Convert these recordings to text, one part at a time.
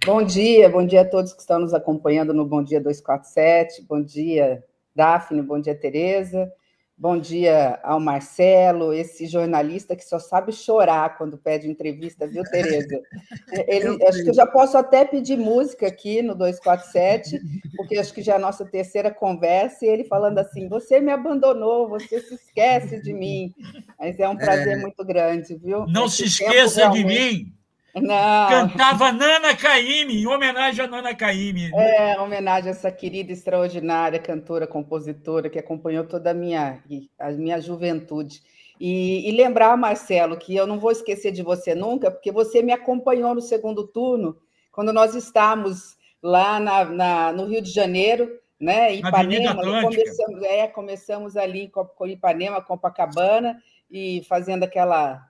Bom dia a todos que estão nos acompanhando no Bom Dia 247. Bom dia, Daphne, bom dia, Tereza. Bom dia ao Marcelo, esse jornalista que só sabe chorar quando pede entrevista, viu, Tereza? Acho que eu já posso até pedir música aqui no 247, porque acho que já é a nossa terceira conversa, e ele falando assim, você me abandonou, você se esquece de mim. Mas é um prazer muito grande, viu? Não se esqueça de mim. Não. Cantava Nana Caymmi, em homenagem a Nana Caymmi. Homenagem a essa querida, extraordinária cantora, compositora, que acompanhou toda a minha juventude. E lembrar, Marcelo, que eu não vou esquecer de você nunca, porque você me acompanhou no segundo turno, quando nós estávamos lá no Rio de Janeiro, né, em Ipanema, começamos ali com Ipanema, Copacabana, e fazendo aquela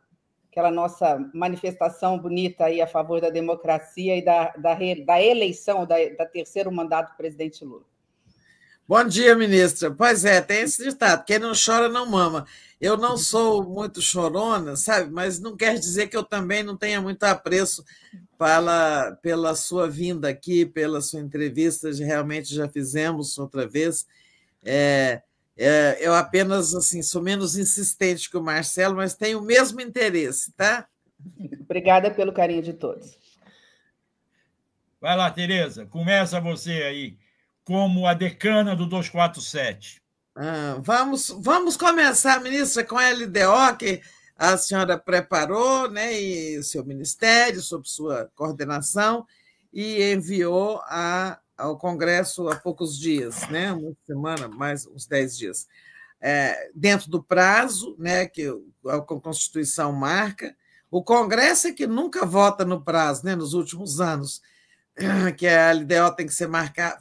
nossa manifestação bonita aí a favor da democracia e da eleição, da terceiro mandato do presidente Lula. Bom dia, ministra. Pois é, tem esse ditado, quem não chora não mama. Eu não sou muito chorona, sabe, mas não quer dizer que eu também não tenha muito apreço pela sua vinda aqui, pela sua entrevista, realmente já fizemos outra vez. Eu apenas assim, sou menos insistente que o Marcelo, mas tenho o mesmo interesse, tá? Obrigada pelo carinho de todos. Vai lá, Tereza, começa você aí, como a decana do 247. Vamos começar, ministra, com a LDO, que a senhora preparou, né, e o seu ministério, sob sua coordenação, e enviou ao Congresso há poucos dias, né, uma semana, mais uns 10 dias, dentro do prazo, né, que a Constituição marca. O Congresso é que nunca vota no prazo, né, nos últimos anos, que a LDO tem que ser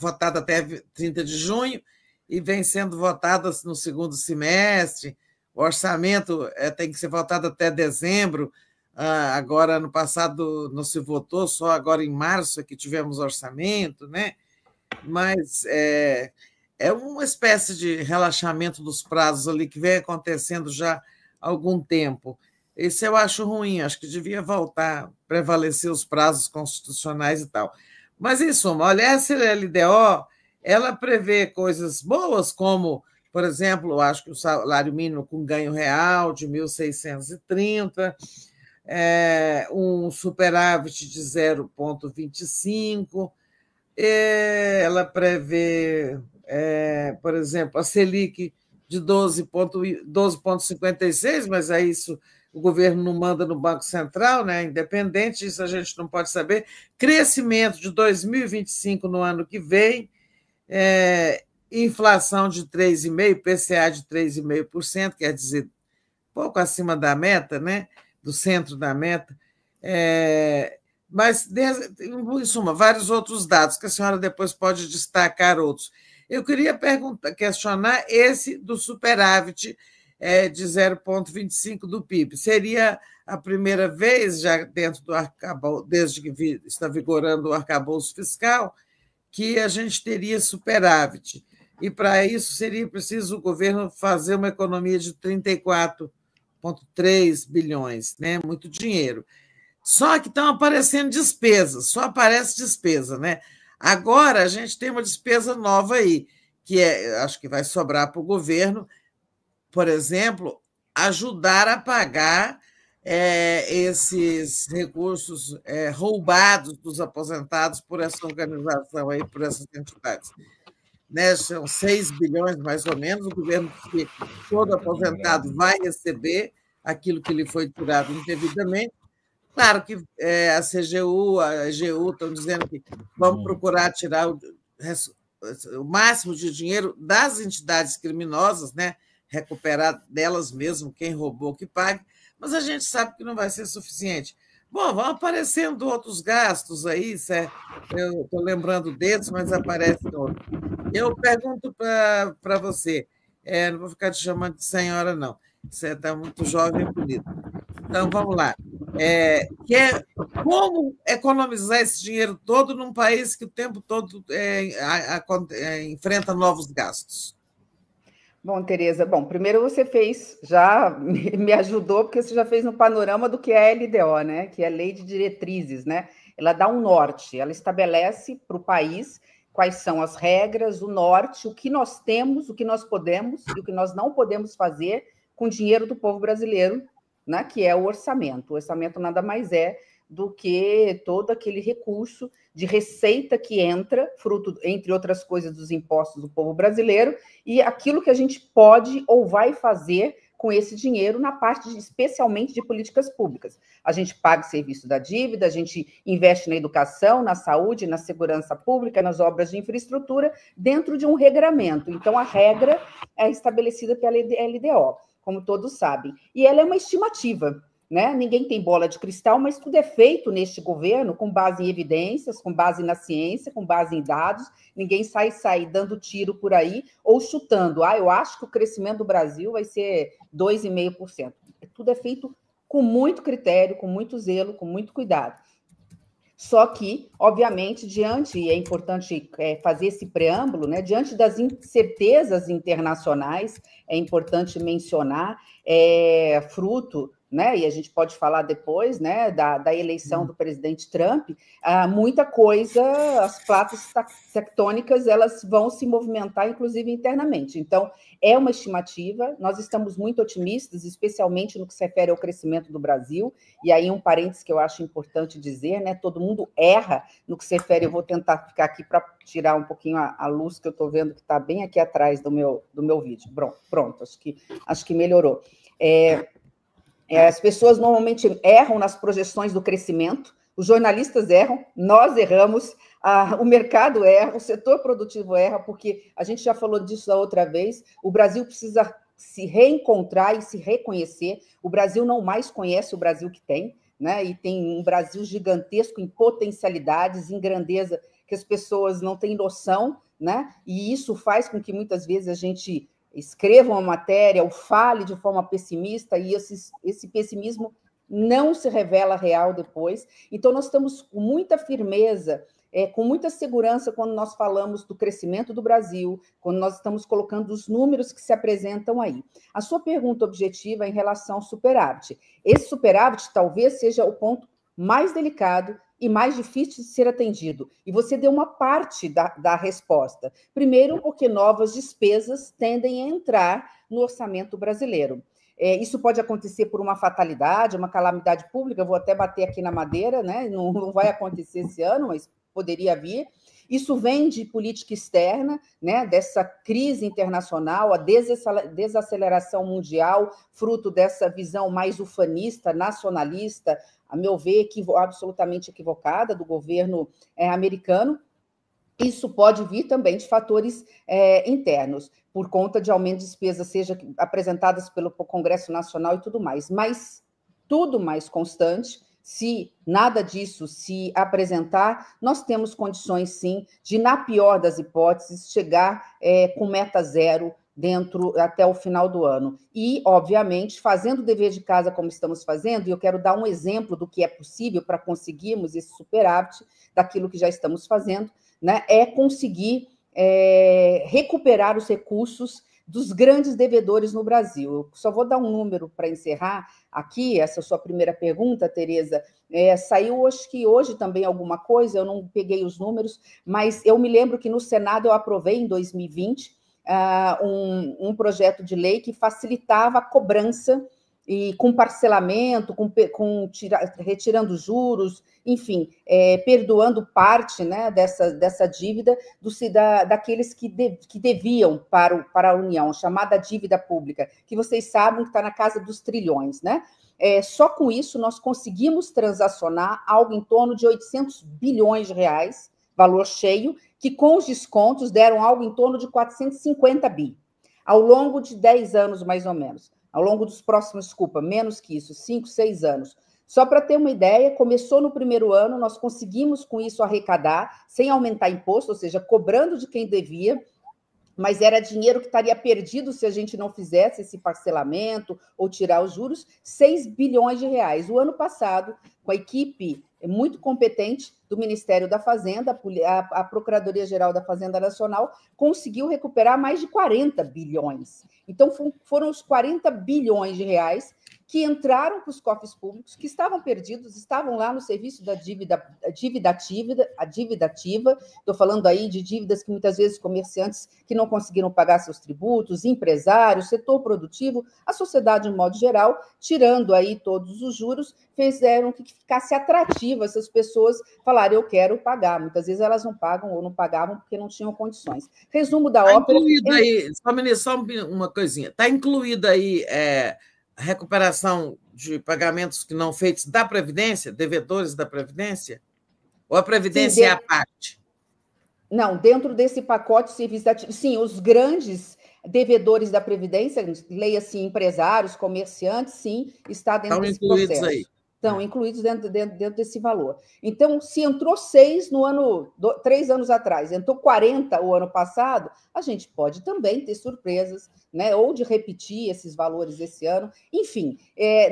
votada até 30 de junho e vem sendo votada no segundo semestre. O orçamento tem que ser votado até dezembro. Agora, ano passado, não se votou, só agora em março é que tivemos orçamento, né? Mas é uma espécie de relaxamento dos prazos ali que vem acontecendo já há algum tempo. Isso eu acho ruim, acho que devia voltar, prevalecer os prazos constitucionais e tal. Mas, em suma, olha, essa LDO, ela prevê coisas boas, como, por exemplo, eu acho que o salário mínimo com ganho real de 1.630, um superávit de 0,25, ela prevê, por exemplo, a Selic de 12,56, mas é isso, o governo não manda no Banco Central, né? Independente, isso a gente não pode saber. Crescimento de 2025 no ano que vem, inflação de 3,5%, PCA de 3,5%, quer dizer, pouco acima da meta, né? Do centro da meta. Mas, em suma, vários outros dados que a senhora depois pode destacar outros. Eu queria questionar esse do superávit de 0,25 do PIB. Seria a primeira vez, já dentro do arcabouço, desde que está vigorando o arcabouço fiscal, que a gente teria superávit. E, para isso, seria preciso o governo fazer uma economia de 34,3 bilhões, né? Muito dinheiro. Só que estão aparecendo despesas, só aparece despesa, né? Agora a gente tem uma despesa nova aí, que acho que vai sobrar para o governo, por exemplo, ajudar a pagar esses recursos roubados dos aposentados por essa organização aí, por essas entidades. Né? São 6 bilhões, mais ou menos, o governo diz que todo aposentado vai receber aquilo que lhe foi tirado indevidamente. Claro que a CGU, a EGU estão dizendo que vamos procurar tirar o máximo de dinheiro das entidades criminosas, né? Recuperar delas mesmo, quem roubou que pague, mas a gente sabe que não vai ser suficiente. Bom, vão aparecendo outros gastos aí, eu estou lembrando deles, mas aparecem outros. Eu pergunto para você, não vou ficar te chamando de senhora, não, você está muito jovem e bonita. Então, vamos lá. Como economizar esse dinheiro todo num país que o tempo todo enfrenta novos gastos? Bom, Tereza, primeiro você já me ajudou, porque você já fez um panorama do que é a LDO, né? Que é a Lei de Diretrizes, né? ela dá um norte, ela estabelece para o país quais são as regras, o norte, o que nós temos, o que nós podemos e o que nós não podemos fazer com o dinheiro do povo brasileiro, né, que é o orçamento. O orçamento nada mais é do que todo aquele recurso de receita que entra, fruto, entre outras coisas, dos impostos do povo brasileiro, e aquilo que a gente pode ou vai fazer com esse dinheiro na parte, especialmente, de políticas públicas. A gente paga o serviço da dívida, a gente investe na educação, na saúde, na segurança pública, nas obras de infraestrutura, dentro de um regramento. Então, a regra é estabelecida pela LDO, como todos sabem. E ela é uma estimativa, né? Ninguém tem bola de cristal, mas tudo é feito neste governo com base em evidências, com base na ciência, com base em dados. Ninguém sai dando tiro por aí ou chutando. Eu acho que o crescimento do Brasil vai ser 2,5%. Tudo é feito com muito critério, com muito zelo, com muito cuidado. Só que, obviamente, e é importante fazer esse preâmbulo, né? Diante das incertezas internacionais, é importante mencionar, fruto, né, e a gente pode falar depois, né, da eleição do presidente Trump, muita coisa, as placas tectônicas, elas vão se movimentar, inclusive internamente. Então, é uma estimativa, nós estamos muito otimistas, especialmente no que se refere ao crescimento do Brasil, e aí um parênteses que eu acho importante dizer, né, todo mundo erra no que se refere, eu vou tentar ficar aqui para tirar um pouquinho a luz que eu estou vendo que está bem aqui atrás do meu vídeo. Pronto, acho que melhorou. As pessoas normalmente erram nas projeções do crescimento, os jornalistas erram, nós erramos, o mercado erra, o setor produtivo erra, porque a gente já falou disso da outra vez, o Brasil precisa se reencontrar e se reconhecer, o Brasil não mais conhece o Brasil que tem, né? E tem um Brasil gigantesco em potencialidades, em grandeza, que as pessoas não têm noção, né? E isso faz com que muitas vezes a gente escreva uma matéria ou fale de forma pessimista e esse pessimismo não se revela real depois. Então, nós estamos com muita firmeza, com muita segurança quando nós falamos do crescimento do Brasil, quando nós estamos colocando os números que se apresentam aí. A sua pergunta objetiva é em relação ao superávit. Esse superávit talvez seja o ponto mais delicado e mais difícil de ser atendido. E você deu uma parte da resposta. Primeiro, porque novas despesas tendem a entrar no orçamento brasileiro. Isso pode acontecer por uma fatalidade, uma calamidade pública, eu vou até bater aqui na madeira, né? Não vai acontecer esse ano, mas poderia vir. Isso vem de política externa, né? Dessa crise internacional, a desaceleração mundial, fruto dessa visão mais ufanista, nacionalista, a meu ver, absolutamente equivocada do governo americano. Isso pode vir também de fatores internos, por conta de aumento de despesas, seja apresentadas pelo Congresso Nacional e tudo mais. Mas tudo mais constante, se nada disso se apresentar, nós temos condições, sim, de, na pior das hipóteses, chegar com meta zero até o final do ano. E, obviamente, fazendo o dever de casa como estamos fazendo, e eu quero dar um exemplo do que é possível para conseguirmos esse superávit, daquilo que já estamos fazendo, né, é conseguir recuperar os recursos dos grandes devedores no Brasil. Eu só vou dar um número para encerrar aqui, essa sua primeira pergunta, Tereza. Saiu, acho que hoje também alguma coisa, eu não peguei os números, mas eu me lembro que no Senado eu aprovei em 2020 um projeto de lei que facilitava a cobrança e com parcelamento, retirando juros, enfim, perdoando parte, né, dessa dívida daqueles que deviam para a União, chamada dívida pública, que vocês sabem que está na casa dos trilhões, né? Só com isso nós conseguimos transacionar algo em torno de 800 bilhões de reais, valor cheio, que com os descontos deram algo em torno de 450 bi, ao longo de 10 anos, mais ou menos. Ao longo dos próximos, menos que isso, 5, 6 anos. Só para ter uma ideia, começou no primeiro ano, nós conseguimos com isso arrecadar, sem aumentar imposto, ou seja, cobrando de quem devia, mas era dinheiro que estaria perdido se a gente não fizesse esse parcelamento ou tirar os juros, 6 bilhões de reais. O ano passado, com a equipe muito competente do Ministério da Fazenda, a Procuradoria-Geral da Fazenda Nacional, conseguiu recuperar mais de 40 bilhões. Então, foram os 40 bilhões de reais que entraram para os cofres públicos, que estavam perdidos, estavam lá no serviço da dívida ativa. Estou falando aí de dívidas que muitas vezes comerciantes que não conseguiram pagar seus tributos, empresários, setor produtivo, a sociedade de modo geral, tirando aí todos os juros, fizeram que ficasse atrativo essas pessoas falarem, eu quero pagar. Muitas vezes elas não pagam ou não pagavam porque não tinham condições. Resumo da ópera... Incluído aí, só uma coisinha, está incluída aí a recuperação de pagamentos que não feitos da Previdência, devedores da Previdência? Ou a Previdência é a parte? Não, dentro desse pacote de serviços ativos, sim, os grandes devedores da Previdência, leia-se empresários, comerciantes, sim, está dentro desse processo. Aí. Estão incluídos dentro desse valor. Então, se entrou 6 3 anos atrás, entrou 40 o ano passado, a gente pode também ter surpresas, né? Ou de repetir esses valores esse ano. Enfim,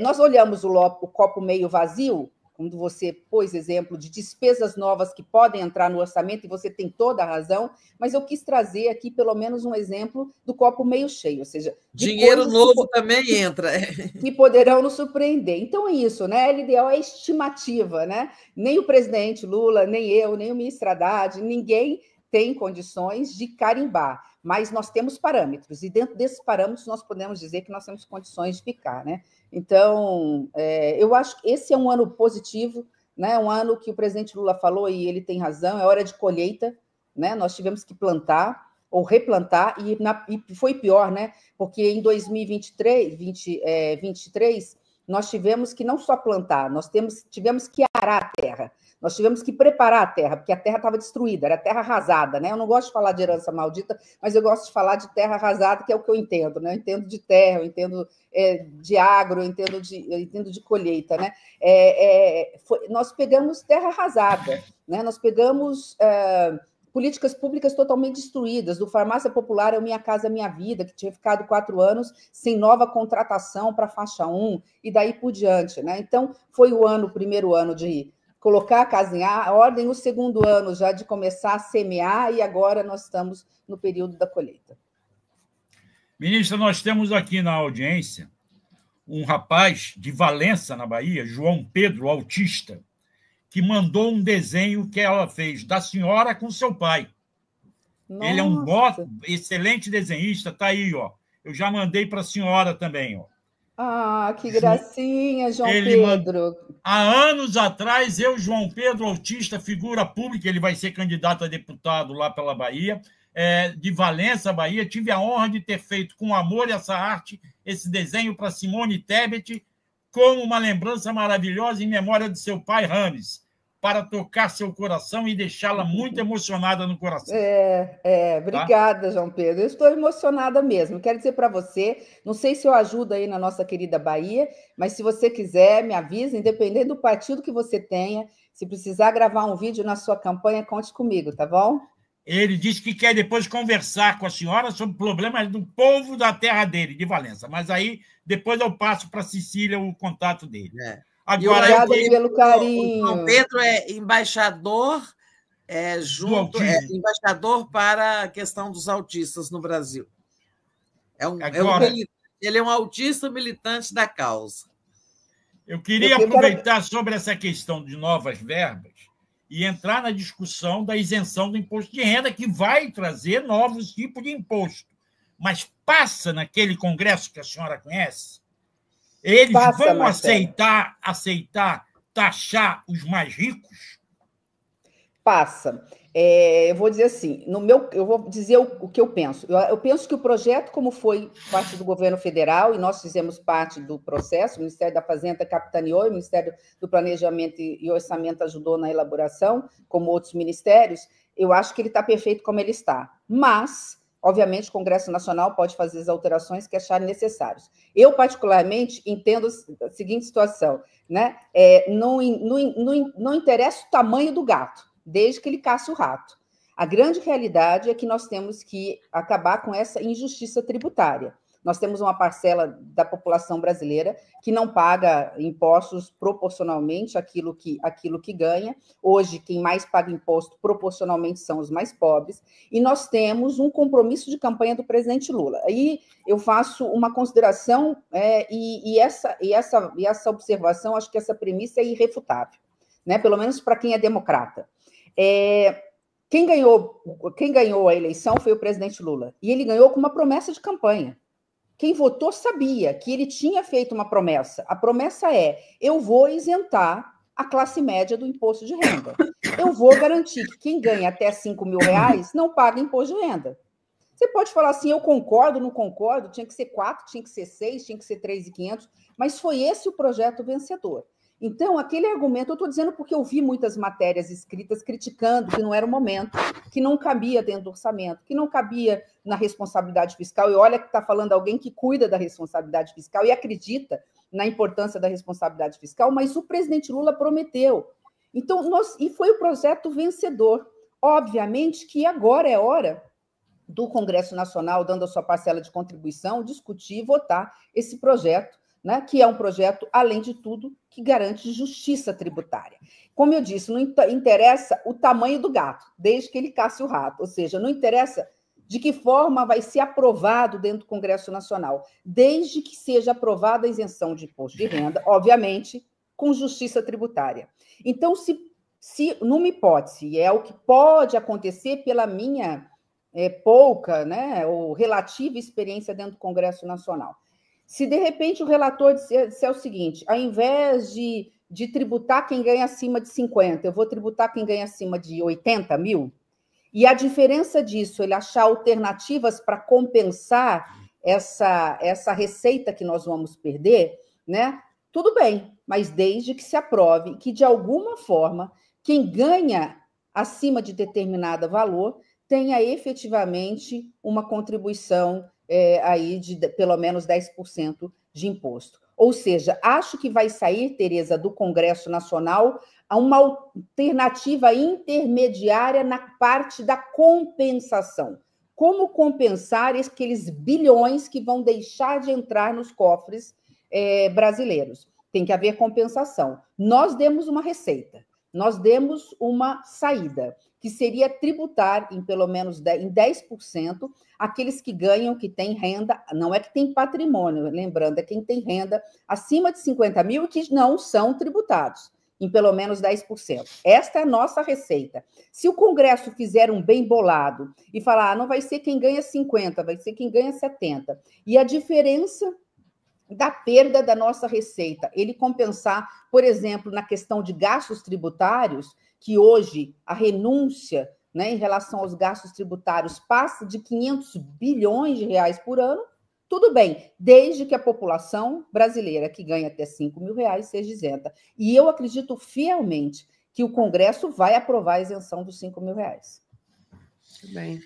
nós olhamos o copo meio vazio, quando você pôs exemplo de despesas novas que podem entrar no orçamento, e você tem toda a razão, mas eu quis trazer aqui pelo menos um exemplo do copo meio cheio, ou seja... Dinheiro novo também entra. Que poderão nos surpreender. Então é isso, né? A LDO é estimativa, né? Nem o presidente Lula, nem eu, nem o ministro Haddad, ninguém tem condições de carimbar, mas nós temos parâmetros, e dentro desses parâmetros nós podemos dizer que nós temos condições de ficar, né? Então, eu acho que esse é um ano positivo, né? Um ano que o presidente Lula falou, e ele tem razão, é hora de colheita, né? Nós tivemos que plantar ou replantar, e foi pior, né? Porque em 2023, nós tivemos que não só plantar, nós tivemos que arar a terra, nós tivemos que preparar a terra, porque a terra estava destruída, era terra arrasada, né? Eu não gosto de falar de herança maldita, mas eu gosto de falar de terra arrasada, que é o que eu entendo, né? Eu entendo de terra, eu entendo de agro, eu entendo de colheita, né? Nós pegamos terra arrasada, né? Nós pegamos políticas públicas totalmente destruídas, do Farmácia Popular é o Minha Casa Minha Vida, que tinha ficado 4 anos sem nova contratação para a faixa 1, e daí por diante, né? Então, foi o primeiro ano de colocar a casa em ordem, o segundo ano já de começar a semear, e agora nós estamos no período da colheita. Ministra, nós temos aqui na audiência um rapaz de Valença, na Bahia, João Pedro, autista, que mandou um desenho que ela fez da senhora com seu pai. Nossa. Ele é um excelente desenhista, está aí, ó. Eu já mandei para a senhora também, ó. Ah, que gracinha, João Pedro. Há anos atrás, João Pedro, autista, figura pública, ele vai ser candidato a deputado lá pela Bahia, de Valença, Bahia, tive a honra de ter feito com amor essa arte, esse desenho para Simone Tebet, como uma lembrança maravilhosa em memória de seu pai, Rames, para tocar seu coração e deixá-la muito emocionada no coração. Obrigada, tá? João Pedro. Eu estou emocionada mesmo. Quero dizer para você, não sei se eu ajudo aí na nossa querida Bahia, mas se você quiser, me avisa, independente do partido que você tenha, se precisar gravar um vídeo na sua campanha, conte comigo, tá bom? Ele disse que quer depois conversar com a senhora sobre problemas do povo da terra dele, de Valença. Mas aí, depois eu passo para a Cecília o contato dele. Agora, obrigada pelo carinho. O João Pedro é embaixador, embaixador para a questão dos autistas no Brasil. Ele é um autista militante da causa. Eu queria aproveitar sobre essa questão de novas verbas e entrar na discussão da isenção do imposto de renda, que vai trazer novos tipos de imposto. Mas passa naquele Congresso que a senhora conhece? Eles vão aceitar taxar os mais ricos? Passa. Eu vou dizer assim, eu vou dizer o que eu penso. Eu penso que o projeto, como foi parte do governo federal, e nós fizemos parte do processo, o Ministério da Fazenda capitaneou, o Ministério do Planejamento e Orçamento ajudou na elaboração, como outros ministérios, eu acho que ele está perfeito como ele está. Mas, obviamente, o Congresso Nacional pode fazer as alterações que acharem necessárias. Eu, particularmente, entendo a seguinte situação, né? Não interessa o tamanho do gato, desde que ele caça o rato. A grande realidade é que nós temos que acabar com essa injustiça tributária. Nós temos uma parcela da população brasileira que não paga impostos proporcionalmente àquilo que ganha. Hoje, quem mais paga imposto proporcionalmente são os mais pobres. E nós temos um compromisso de campanha do presidente Lula. Aí eu faço uma consideração, e essa observação, acho que essa premissa é irrefutável, né? Pelo menos para quem é democrata. Quem ganhou a eleição foi o presidente Lula, e ele ganhou com uma promessa de campanha. Quem votou sabia que ele tinha feito uma promessa. A promessa é: eu vou isentar a classe média do imposto de renda. Eu vou garantir que quem ganha até R$5 mil não paga imposto de renda. Você pode falar assim, eu concordo, não concordo, tinha que ser 4, tinha que ser 6, tinha que ser 3.500, mas foi esse o projeto vencedor. Então, aquele argumento, eu estou dizendo porque eu vi muitas matérias escritas criticando que não era o momento, que não cabia dentro do orçamento, que não cabia na responsabilidade fiscal, e olha que está falando alguém que cuida da responsabilidade fiscal e acredita na importância da responsabilidade fiscal, mas o presidente Lula prometeu. Então, e foi o projeto vencedor. Obviamente que agora é hora do Congresso Nacional, dando a sua parcela de contribuição, discutir e votar esse projeto, né, que é um projeto, além de tudo, que garante justiça tributária. Como eu disse, não interessa o tamanho do gato, desde que ele casse o rato, ou seja, não interessa de que forma vai ser aprovado dentro do Congresso Nacional, desde que seja aprovada a isenção de imposto de renda, obviamente, com justiça tributária. Então, se numa hipótese, e é o que pode acontecer pela minha pouca, né, ou relativa experiência dentro do Congresso Nacional, se, de repente, o relator disser o seguinte, ao invés de tributar quem ganha acima de 50, eu vou tributar quem ganha acima de 80 mil, e a diferença disso, ele achar alternativas para compensar essa receita que nós vamos perder, né? Tudo bem, mas desde que se aprove que, de alguma forma, quem ganha acima de determinado valor tenha efetivamente uma contribuição aí de pelo menos 10% de imposto. Ou seja, acho que vai sair, Tereza, do Congresso Nacional uma alternativa intermediária na parte da compensação. Como compensar aqueles bilhões que vão deixar de entrar nos cofres brasileiros? Tem que haver compensação. Nós demos uma receita, nós demos uma saída, que seria tributar em pelo menos em 10% aqueles que ganham, que têm renda, não é que tem patrimônio, lembrando, é quem tem renda acima de 50 mil e que não são tributados, em pelo menos 10%. Esta é a nossa receita. Se o Congresso fizer um bem bolado e falar, não vai ser quem ganha 50, vai ser quem ganha 70, e a diferença da perda da nossa receita, ele compensar, por exemplo, na questão de gastos tributários, que hoje a renúncia, né, em relação aos gastos tributários passa de 500 bilhões de reais por ano, tudo bem, desde que a população brasileira que ganha até 5 mil reais seja isenta. E eu acredito fielmente que o Congresso vai aprovar a isenção dos 5 mil reais. Muito bem.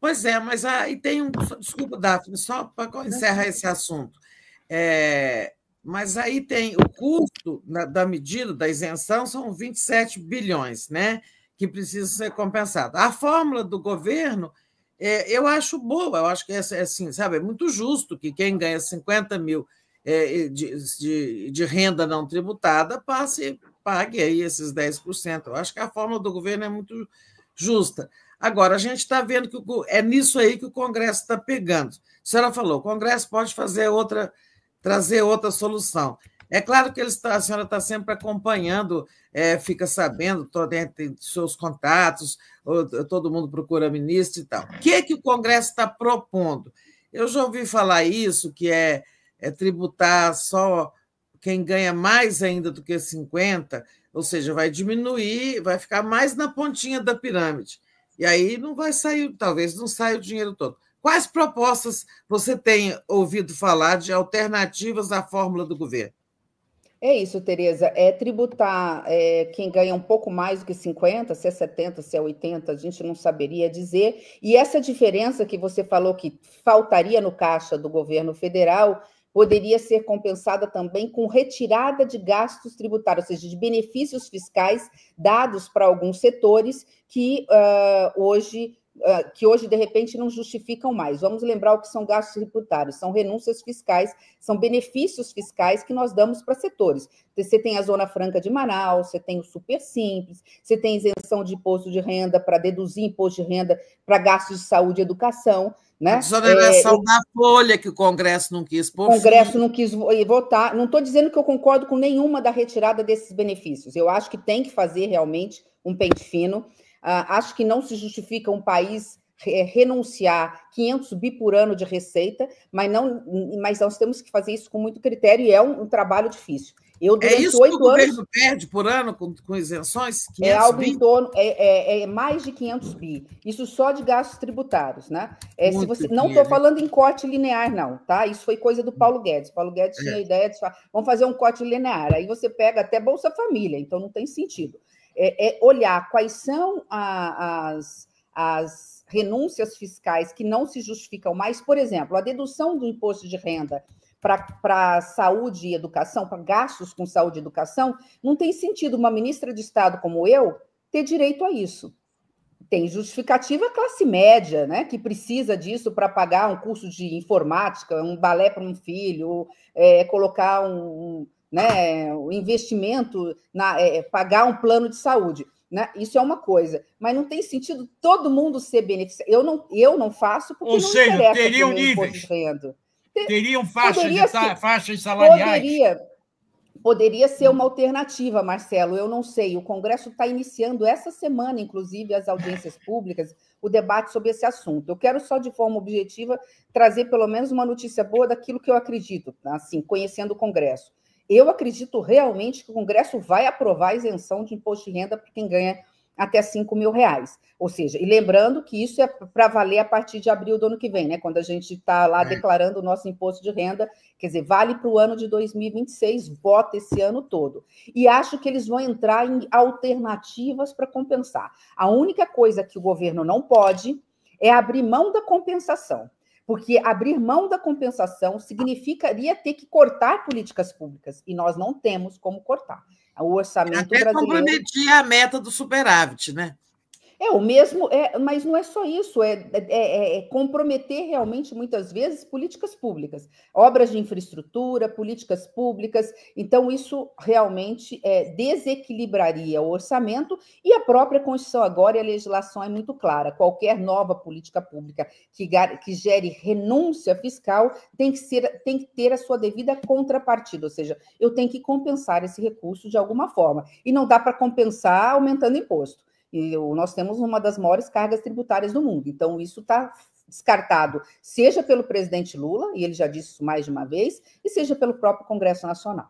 Pois é, mas aí tem um... Desculpa, Daphne, só para encerrar esse assunto. Mas aí tem o custo da medida da isenção, são 27 bilhões, né, que precisam ser compensados. A fórmula do governo, eu acho boa, eu acho que assim, sabe, é muito justo que quem ganha 50 mil de renda não tributada pague aí esses 10%. Eu acho que a fórmula do governo é muito justa. Agora, a gente está vendo que é nisso aí que o Congresso está pegando. A senhora falou, o Congresso pode trazer outra solução. É claro que a senhora está sempre acompanhando, fica sabendo, tem seus contatos, todo mundo procura ministro e tal. O que o Congresso está propondo? Eu já ouvi falar isso, que é tributar só quem ganha mais ainda do que 50, ou seja, vai diminuir, vai ficar mais na pontinha da pirâmide. E aí não vai sair, talvez não saia o dinheiro todo. Quais propostas você tem ouvido falar de alternativas à fórmula do governo? É isso, Tereza, é tributar quem ganha um pouco mais do que 50, se é 70, se é 80, a gente não saberia dizer. E essa diferença que você falou que faltaria no caixa do governo federal poderia ser compensada também com retirada de gastos tributários, ou seja, de benefícios fiscais dados para alguns setores que hoje que hoje, de repente, não justificam mais. Vamos lembrar o que são gastos tributários, são renúncias fiscais, são benefícios fiscais que nós damos para setores. Você tem a Zona Franca de Manaus, você tem o Super Simples, você tem isenção de imposto de renda para deduzir imposto de renda para gastos de saúde e educação. Né? A desoneração da folha, que o Congresso não quis pôr. O Congresso não quis votar. Não estou dizendo que eu concordo com nenhuma da retirada desses benefícios. Eu acho que tem que fazer realmente um pente fino. Acho que não se justifica um país renunciar 500 bi por ano de receita, mas nós temos que fazer isso com muito critério e é um trabalho difícil. É isso que o governo perde por ano com isenções? É algo em torno, mais de 500 bi. Isso só de gastos tributários, né? Se você, não estou falando em corte linear, não, tá? Isso foi coisa do Paulo Guedes. Paulo Guedes tinha a ideia de vamos fazer um corte linear. Aí você pega até Bolsa Família, então não tem sentido. Olhar quais são as renúncias fiscais que não se justificam mais. Por exemplo, a dedução do imposto de renda para saúde e educação, para gastos com saúde e educação, não tem sentido uma ministra de Estado como eu ter direito a isso. Tem justificativa classe média, né, que precisa disso para pagar um curso de informática, um balé para um filho, colocar um investimento, pagar um plano de saúde. Né? Isso é uma coisa, mas não tem sentido todo mundo ser beneficiado. Eu não faço porque Ou não seja, interessa teriam níveis. Imposto de renda. Teriam faixas salariais? Poderia ser uma alternativa, Marcelo, eu não sei. O Congresso está iniciando essa semana, inclusive, as audiências públicas, o debate sobre esse assunto. Eu quero só, de forma objetiva, trazer pelo menos uma notícia boa daquilo que eu acredito, assim, conhecendo o Congresso. Eu acredito realmente que o Congresso vai aprovar a isenção de imposto de renda para quem ganha até R$5.000. Ou seja, e lembrando que isso é para valer a partir de abril do ano que vem, né? Quando a gente está lá declarando o nosso imposto de renda, quer dizer, vale para o ano de 2026, vota esse ano todo. E acho que eles vão entrar em alternativas para compensar. A única coisa que o governo não pode é abrir mão da compensação. Porque abrir mão da compensação significaria ter que cortar políticas públicas, e nós não temos como cortar. O orçamento brasileiro... comprometia a meta do superávit, né? O mesmo, mas não é só isso, comprometer realmente, muitas vezes, políticas públicas, obras de infraestrutura, políticas públicas. Então, isso realmente desequilibraria o orçamento e a própria Constituição agora e a legislação é muito clara. Qualquer nova política pública que gere renúncia fiscal tem que ter a sua devida contrapartida, ou seja, eu tenho que compensar esse recurso de alguma forma. E não dá para compensar aumentando imposto. E nós temos uma das maiores cargas tributárias do mundo. Então, isso está descartado, seja pelo presidente Lula, e ele já disse isso mais de uma vez, e seja pelo próprio Congresso Nacional.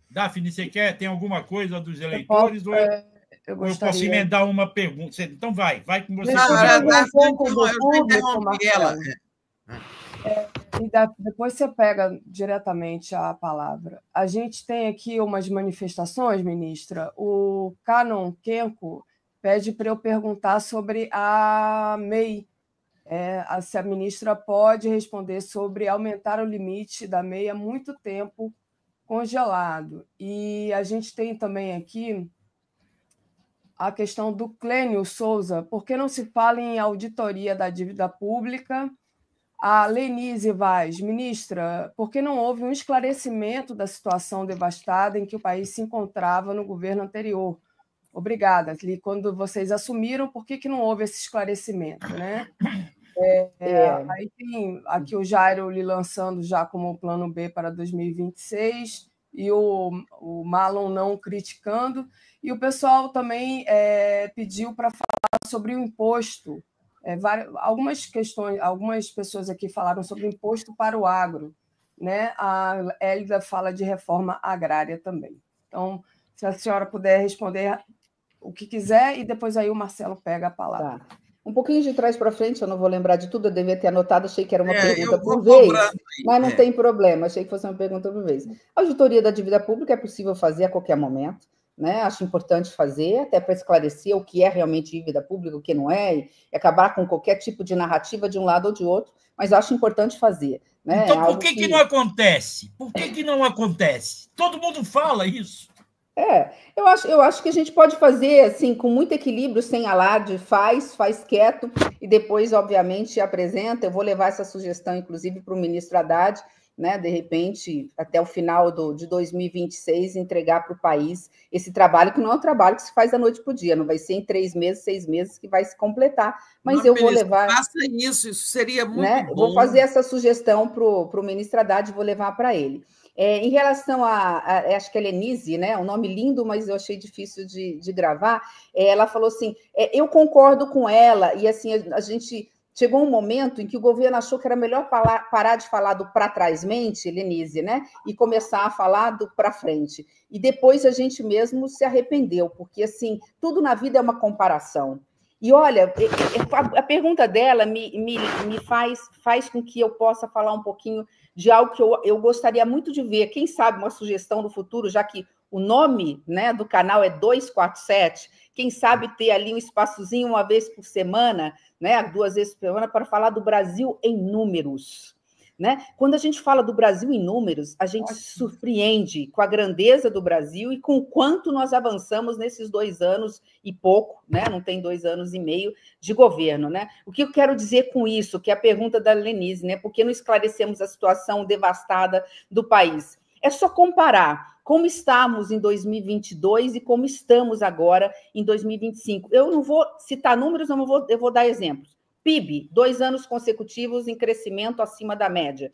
Daphne, você tem alguma coisa dos eleitores? Eu posso emendar uma pergunta? Então, vai com você. Eu interrompi ela. E depois você pega diretamente a palavra. A gente tem aqui umas manifestações, ministra. O Canon Kenko pede para eu perguntar sobre a MEI. Se a ministra pode responder sobre aumentar o limite da MEI há muito tempo congelado. E a gente tem também aqui a questão do Clênio Souza. Por que não se fala em auditoria da dívida pública? A Lenise Vaz, ministra, por que não houve um esclarecimento da situação devastada em que o país se encontrava no governo anterior? Obrigada. Quando vocês assumiram, por que não houve esse esclarecimento? Né? Aí tem aqui o Jairo lhe lançando já como plano B para 2026 e o Marlon não criticando. E o pessoal também pediu para falar sobre o imposto. Algumas pessoas aqui falaram sobre o imposto para o agro. Né? A Hélida fala de reforma agrária também. Então, se a senhora puder responder o que quiser, e depois aí o Marcelo pega a palavra. Tá. Um pouquinho de trás para frente, eu não vou lembrar de tudo, eu devia ter anotado, achei que era uma pergunta por vez, mas não tem problema, achei que fosse uma pergunta por vez. A auditoria da dívida pública é possível fazer a qualquer momento, né? Acho importante fazer, até para esclarecer o que é realmente dívida pública, o que não é, e acabar com qualquer tipo de narrativa de um lado ou de outro, mas acho importante fazer. Né? Então, por que não acontece? Por que não acontece? Todo mundo fala isso. Eu acho que a gente pode fazer assim, com muito equilíbrio, sem alarde, faz quieto, e depois, obviamente, apresenta. Eu vou levar essa sugestão, inclusive, para o ministro Haddad, né? De repente, até o final de 2026, entregar para o país esse trabalho, que não é um trabalho que se faz da noite para o dia, não vai ser em 3 meses, 6 meses que vai se completar, mas eu vou levar. Faça isso seria muito bom. Vou fazer essa sugestão para o ministro Haddad e vou levar para ele. Em relação acho que é Lenise, né? Um nome lindo, mas eu achei difícil de gravar. Ela falou assim: eu concordo com ela, e assim, a gente chegou um momento em que o governo achou que era melhor parar de falar do para trás-mente, Lenise, né? E começar a falar do para frente. E depois a gente mesmo se arrependeu, porque assim, tudo na vida é uma comparação. E olha, a pergunta dela me faz com que eu possa falar um pouquinho de algo que eu gostaria muito de ver. Quem sabe uma sugestão no futuro, já que o nome, né, do canal é 247, quem sabe ter ali um espaçozinho uma vez por semana, né, 2 vezes por semana, para falar do Brasil em números. Né? Quando a gente fala do Brasil em números, a gente se surpreende com a grandeza do Brasil e com o quanto nós avançamos nesses 2 anos e pouco, né? Não tem 2 anos e meio de governo. Né? O que eu quero dizer com isso, que é a pergunta da Lenise, né? Por que não esclarecemos a situação devastada do país? É só comparar como estávamos em 2022 e como estamos agora em 2025. Eu não vou citar números, eu vou dar exemplos. PIB, 2 anos consecutivos em crescimento acima da média,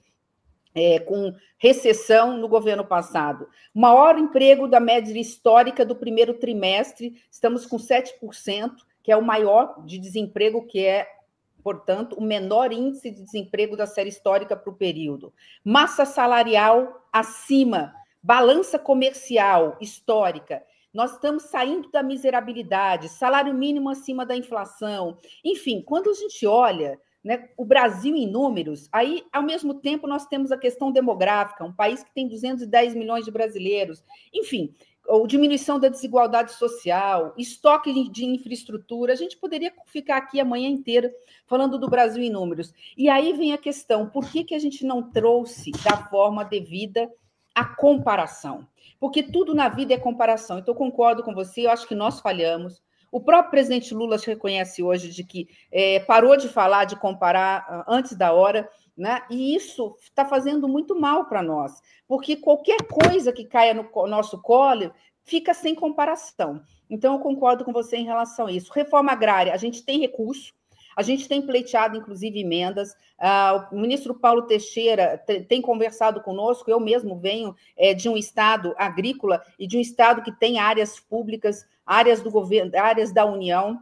com recessão no governo passado. Maior emprego da média histórica do primeiro trimestre, estamos com 7%, que é o maior de desemprego, que é, portanto, o menor índice de desemprego da série histórica para o período. Massa salarial acima, balança comercial histórica. Nós estamos saindo da miserabilidade, salário mínimo acima da inflação. Enfim, quando a gente olha, né, o Brasil em números, aí, ao mesmo tempo, nós temos a questão demográfica, um país que tem 210 milhões de brasileiros. Enfim, ou diminuição da desigualdade social, estoque de infraestrutura. A gente poderia ficar aqui a manhã inteira falando do Brasil em números. E aí vem a questão, por que a gente não trouxe da forma devida a comparação? Porque tudo na vida é comparação. Então, eu concordo com você, eu acho que nós falhamos. O próprio presidente Lula reconhece hoje de que parou de falar, de comparar antes da hora, né? E isso está fazendo muito mal para nós, porque qualquer coisa que caia no nosso colo fica sem comparação. Então, eu concordo com você em relação a isso. Reforma agrária, a gente tem recurso, a gente tem pleiteado, inclusive, emendas. O ministro Paulo Teixeira tem conversado conosco. Eu mesmo venho de um estado agrícola e de um estado que tem áreas públicas, áreas do governo, áreas da União,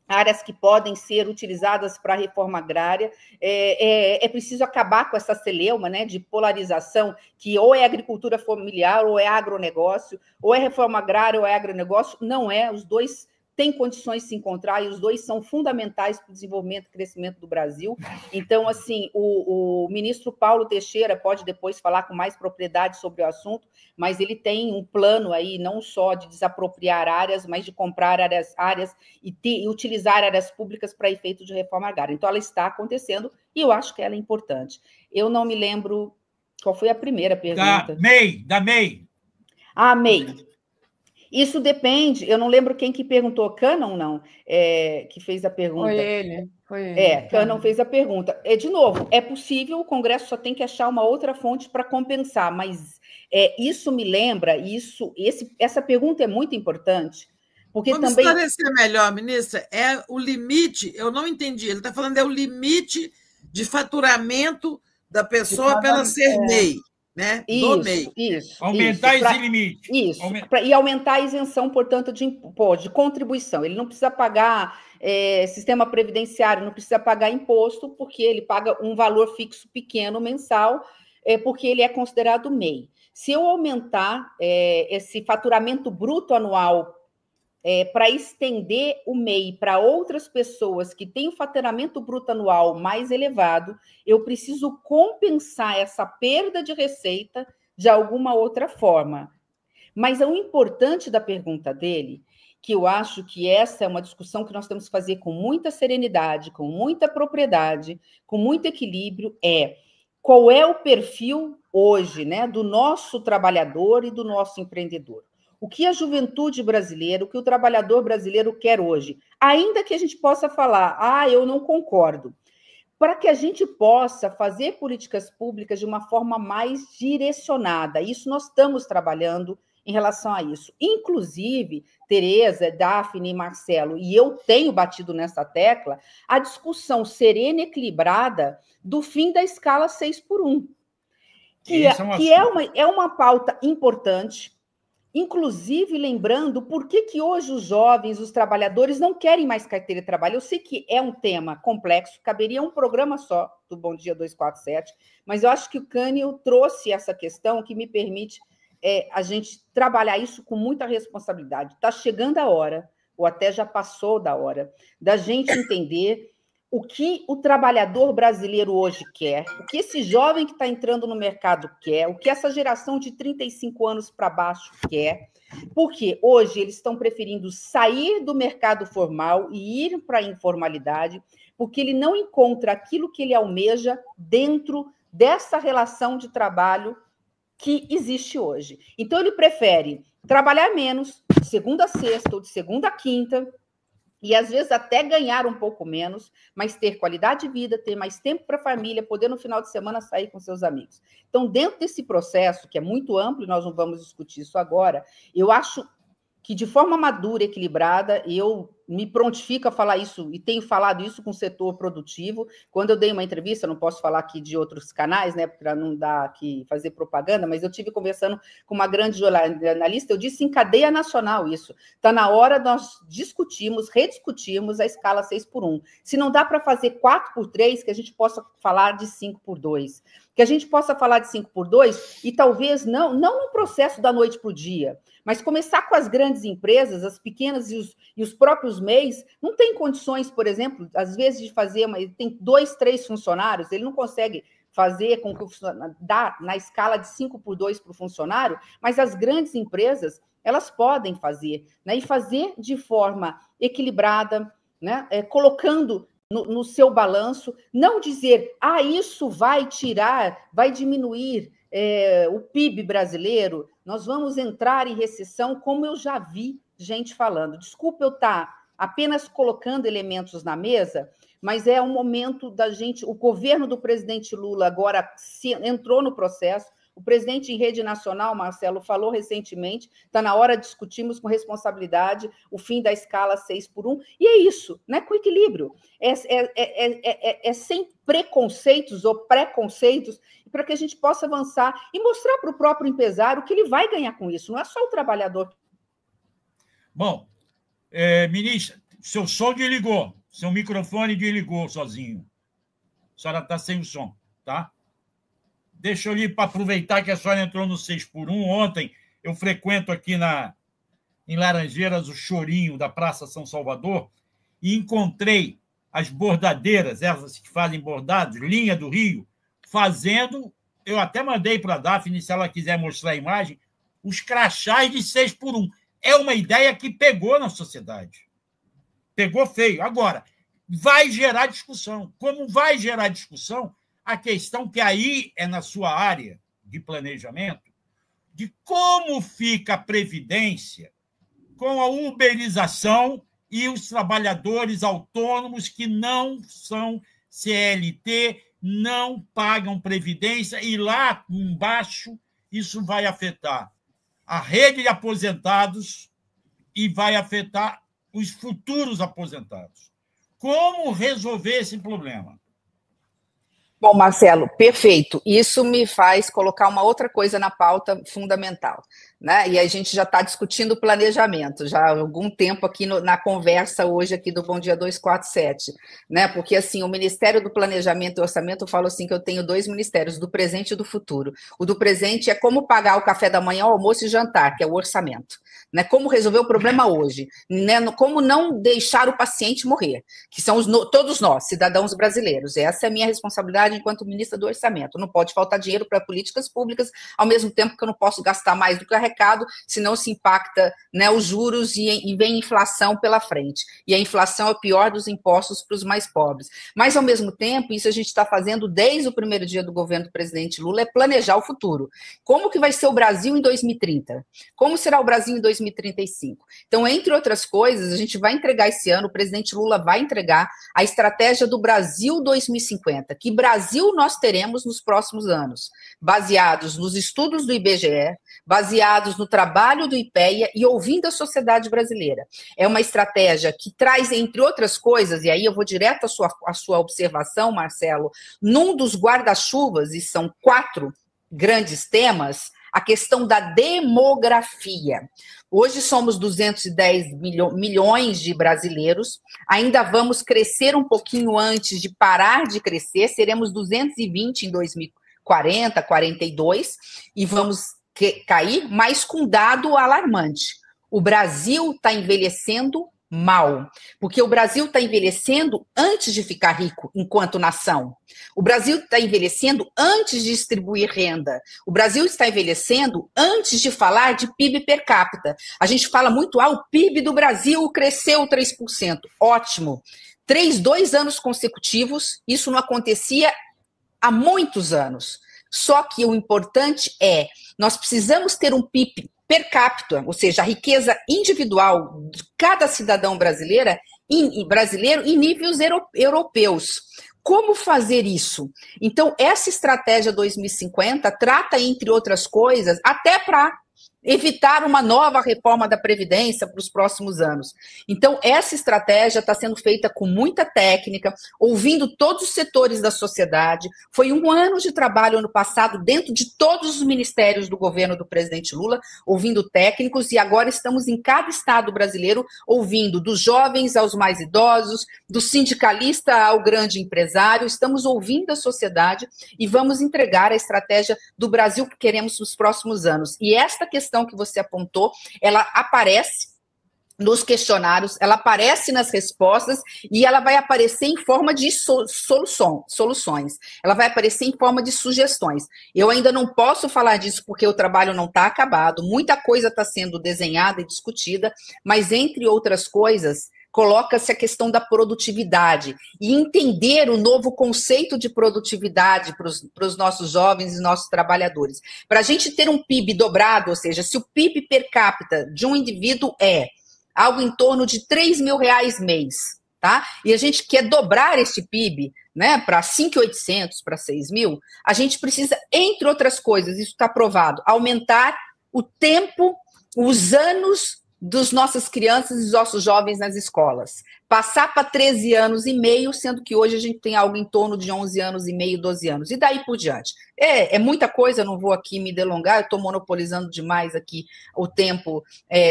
áreas que podem ser utilizadas para a reforma agrária. É preciso acabar com essa celeuma, né, de polarização, que ou é agricultura familiar, ou é agronegócio, ou é reforma agrária, ou é agronegócio. Não é, os dois têm condições de se encontrar e os dois são fundamentais para o desenvolvimento e crescimento do Brasil. Então, assim, o ministro Paulo Teixeira pode depois falar com mais propriedade sobre o assunto, mas ele tem um plano aí, não só de desapropriar áreas, mas de comprar áreas e utilizar áreas públicas para efeito de reforma agrária. Então, ela está acontecendo e eu acho que ela é importante. Eu não me lembro qual foi a primeira pergunta. Da MEI. Ah, MEI. Isso depende, eu não lembro quem que perguntou, Cannon, não, que fez a pergunta. Foi ele. Cannon fez a pergunta. De novo, é possível, o Congresso só tem que achar uma outra fonte para compensar, mas isso me lembra, essa pergunta é muito importante, porque Vamos também... esclarecer melhor, ministra, é o limite, eu não entendi, ele está falando o limite de faturamento da pessoa para ela ser MEI. Né? Isso. Aumentar esse limite. Isso. E aumentar a isenção, portanto, de contribuição. Ele não precisa pagar sistema previdenciário, não precisa pagar imposto, porque ele paga um valor fixo pequeno mensal, porque ele é considerado MEI. Se eu aumentar esse faturamento bruto anual para estender o MEI para outras pessoas que têm o faturamento bruto anual mais elevado, eu preciso compensar essa perda de receita de alguma outra forma. Mas o importante da pergunta dele, que eu acho que essa é uma discussão que nós temos que fazer com muita serenidade, com muita propriedade, com muito equilíbrio, qual é o perfil hoje, né, do nosso trabalhador e do nosso empreendedor? o que a juventude brasileira, o que o trabalhador brasileiro quer hoje. Ainda que a gente possa falar, eu não concordo, para que a gente possa fazer políticas públicas de uma forma mais direcionada. Isso nós estamos trabalhando em relação a isso. Inclusive, Tereza, Daphne e Marcelo, e eu tenho batido nessa tecla, a discussão serena e equilibrada do fim da escala 6x1, que é uma pauta importante, inclusive lembrando por que hoje os jovens, os trabalhadores, não querem mais carteira de trabalho. Eu sei que é um tema complexo, caberia um programa só do Bom Dia 247, mas eu acho que o Cânio trouxe essa questão que me permite a gente trabalhar isso com muita responsabilidade. Está chegando a hora, ou até já passou da hora, da gente entender o que o trabalhador brasileiro hoje quer, o que esse jovem que está entrando no mercado quer, o que essa geração de 35 anos para baixo quer, porque hoje eles estão preferindo sair do mercado formal e ir para a informalidade, porque ele não encontra aquilo que ele almeja dentro dessa relação de trabalho que existe hoje. Então, ele prefere trabalhar menos, de segunda a sexta ou de segunda a quinta, e às vezes até ganhar um pouco menos, mas ter qualidade de vida, ter mais tempo para a família, poder no final de semana sair com seus amigos. Então, dentro desse processo, que é muito amplo, e nós não vamos discutir isso agora, eu acho que de forma madura e equilibrada, eu me prontifico a falar isso, e tenho falado isso com o setor produtivo. Quando eu dei uma entrevista, não posso falar aqui de outros canais, né, para não dar aqui, fazer propaganda, mas eu tive conversando com uma grande jornalista, eu disse em cadeia nacional isso. Está na hora de nós discutirmos, rediscutirmos a escala 6x1. Se não dá para fazer 4x3, que a gente possa falar de 5x2. Que a gente possa falar de 5x2 e talvez não no processo da noite para o dia, mas começar com as grandes empresas, as pequenas e os próprios MEIs, não tem condições, por exemplo, às vezes de fazer, ele tem 2, 3 funcionários, ele não consegue fazer com que dá na escala de 5x2 para o funcionário, mas as grandes empresas, elas podem fazer, né, e fazer de forma equilibrada, né, colocando no seu balanço, não dizer, isso vai tirar, vai diminuir o PIB brasileiro, nós vamos entrar em recessão, como eu já vi gente falando. Desculpa eu estar apenas colocando elementos na mesa, mas é um momento da gente, o governo do presidente Lula agora entrou no processo, o presidente em rede nacional, Marcelo, falou recentemente, está na hora de discutirmos com responsabilidade o fim da escala 6x1, e é isso, né? Com equilíbrio, sem preconceitos ou preconceitos, para que a gente possa avançar e mostrar para o próprio empresário que ele vai ganhar com isso, não é só o trabalhador. Bom, ministra, seu som desligou, seu microfone desligou sozinho. A senhora está sem o som, tá? Deixa eu ir para aproveitar que a senhora entrou no 6x1. Ontem eu frequento aqui em Laranjeiras o Chorinho da Praça São Salvador e encontrei as bordadeiras, essas que fazem bordados, linha do Rio, fazendo, eu até mandei para a Daphne, se ela quiser mostrar a imagem, os crachás de 6x1. É uma ideia que pegou na sociedade. Pegou feio. Agora, vai gerar discussão. Como vai gerar discussão, a questão que aí é na sua área de planejamento, de como fica a Previdência com a uberização e os trabalhadores autônomos que não são CLT, não pagam Previdência, e lá embaixo isso vai afetar a rede de aposentados e vai afetar os futuros aposentados. Como resolver esse problema? Bom, Marcelo, perfeito. Isso me faz colocar uma outra coisa na pauta fundamental, né? E a gente já está discutindo planejamento, já há algum tempo aqui na conversa hoje aqui do Bom Dia 247, né? Porque, assim, o Ministério do Planejamento e Orçamento, eu falo assim que eu tenho 2 ministérios, do presente e do futuro. O do presente é como pagar o café da manhã, o almoço e jantar, que é o orçamento, né? Como resolver o problema hoje, né? Como não deixar o paciente morrer, que são todos nós, cidadãos brasileiros. Essa é a minha responsabilidade enquanto ministra do Orçamento. Não pode faltar dinheiro para políticas públicas, ao mesmo tempo que eu não posso gastar mais do que arrecado, mercado, senão se impacta, né, os juros e vem inflação pela frente. E a inflação é o pior dos impostos para os mais pobres. Mas, ao mesmo tempo, isso a gente está fazendo desde o primeiro dia do governo do presidente Lula, é planejar o futuro. Como que vai ser o Brasil em 2030? Como será o Brasil em 2035? Então, entre outras coisas, a gente vai entregar esse ano, o presidente Lula vai entregar a estratégia do Brasil 2050. Que Brasil nós teremos nos próximos anos? Baseados nos estudos do IBGE, baseados no trabalho do IPEA e ouvindo a sociedade brasileira. É uma estratégia que traz, entre outras coisas, e aí eu vou direto à sua observação, Marcelo, num dos guarda-chuvas, e são 4 grandes temas, a questão da demografia. Hoje somos 210 milhões de brasileiros, ainda vamos crescer um pouquinho antes de parar de crescer, seremos 220 em 2040, 42, e vamos cair, mas com dado alarmante. O Brasil está envelhecendo mal, porque o Brasil está envelhecendo antes de ficar rico enquanto nação. O Brasil está envelhecendo antes de distribuir renda. O Brasil está envelhecendo antes de falar de PIB per capita. A gente fala muito, o PIB do Brasil cresceu 3%. Ótimo. 2 anos consecutivos, isso não acontecia há muitos anos. Só que o importante é, nós precisamos ter um PIB per capita, ou seja, a riqueza individual de cada cidadão brasileiro em níveis europeus. Como fazer isso? Então, essa estratégia 2050 trata, entre outras coisas, até para evitar uma nova reforma da Previdência para os próximos anos. Então, essa estratégia está sendo feita com muita técnica, ouvindo todos os setores da sociedade. Foi 1 ano de trabalho ano passado dentro de todos os ministérios do governo do presidente Lula, ouvindo técnicos, e agora estamos em cada estado brasileiro ouvindo, dos jovens aos mais idosos, do sindicalista ao grande empresário. Estamos ouvindo a sociedade e vamos entregar a estratégia do Brasil que queremos nos próximos anos. E esta questão que você apontou, ela aparece nos questionários, ela aparece nas respostas e ela vai aparecer em forma de soluções. Ela vai aparecer em forma de sugestões. Eu ainda não posso falar disso porque o trabalho não está acabado, muita coisa está sendo desenhada e discutida, mas, entre outras coisas, coloca-se a questão da produtividade e entender o novo conceito de produtividade para os nossos jovens e nossos trabalhadores. Para a gente ter um PIB dobrado, ou seja, se o PIB per capita de um indivíduo é algo em torno de R$3.000 mês, tá? E a gente quer dobrar esse PIB, né, para 5.800, para 6.000, a gente precisa, entre outras coisas, isso está provado, aumentar o tempo, os anos dos nossas crianças e dos nossos jovens nas escolas. Passar para 13 anos e meio, sendo que hoje a gente tem algo em torno de 11 anos e meio, 12 anos. E daí por diante. É muita coisa, não vou aqui me delongar, eu estou monopolizando demais aqui o tempo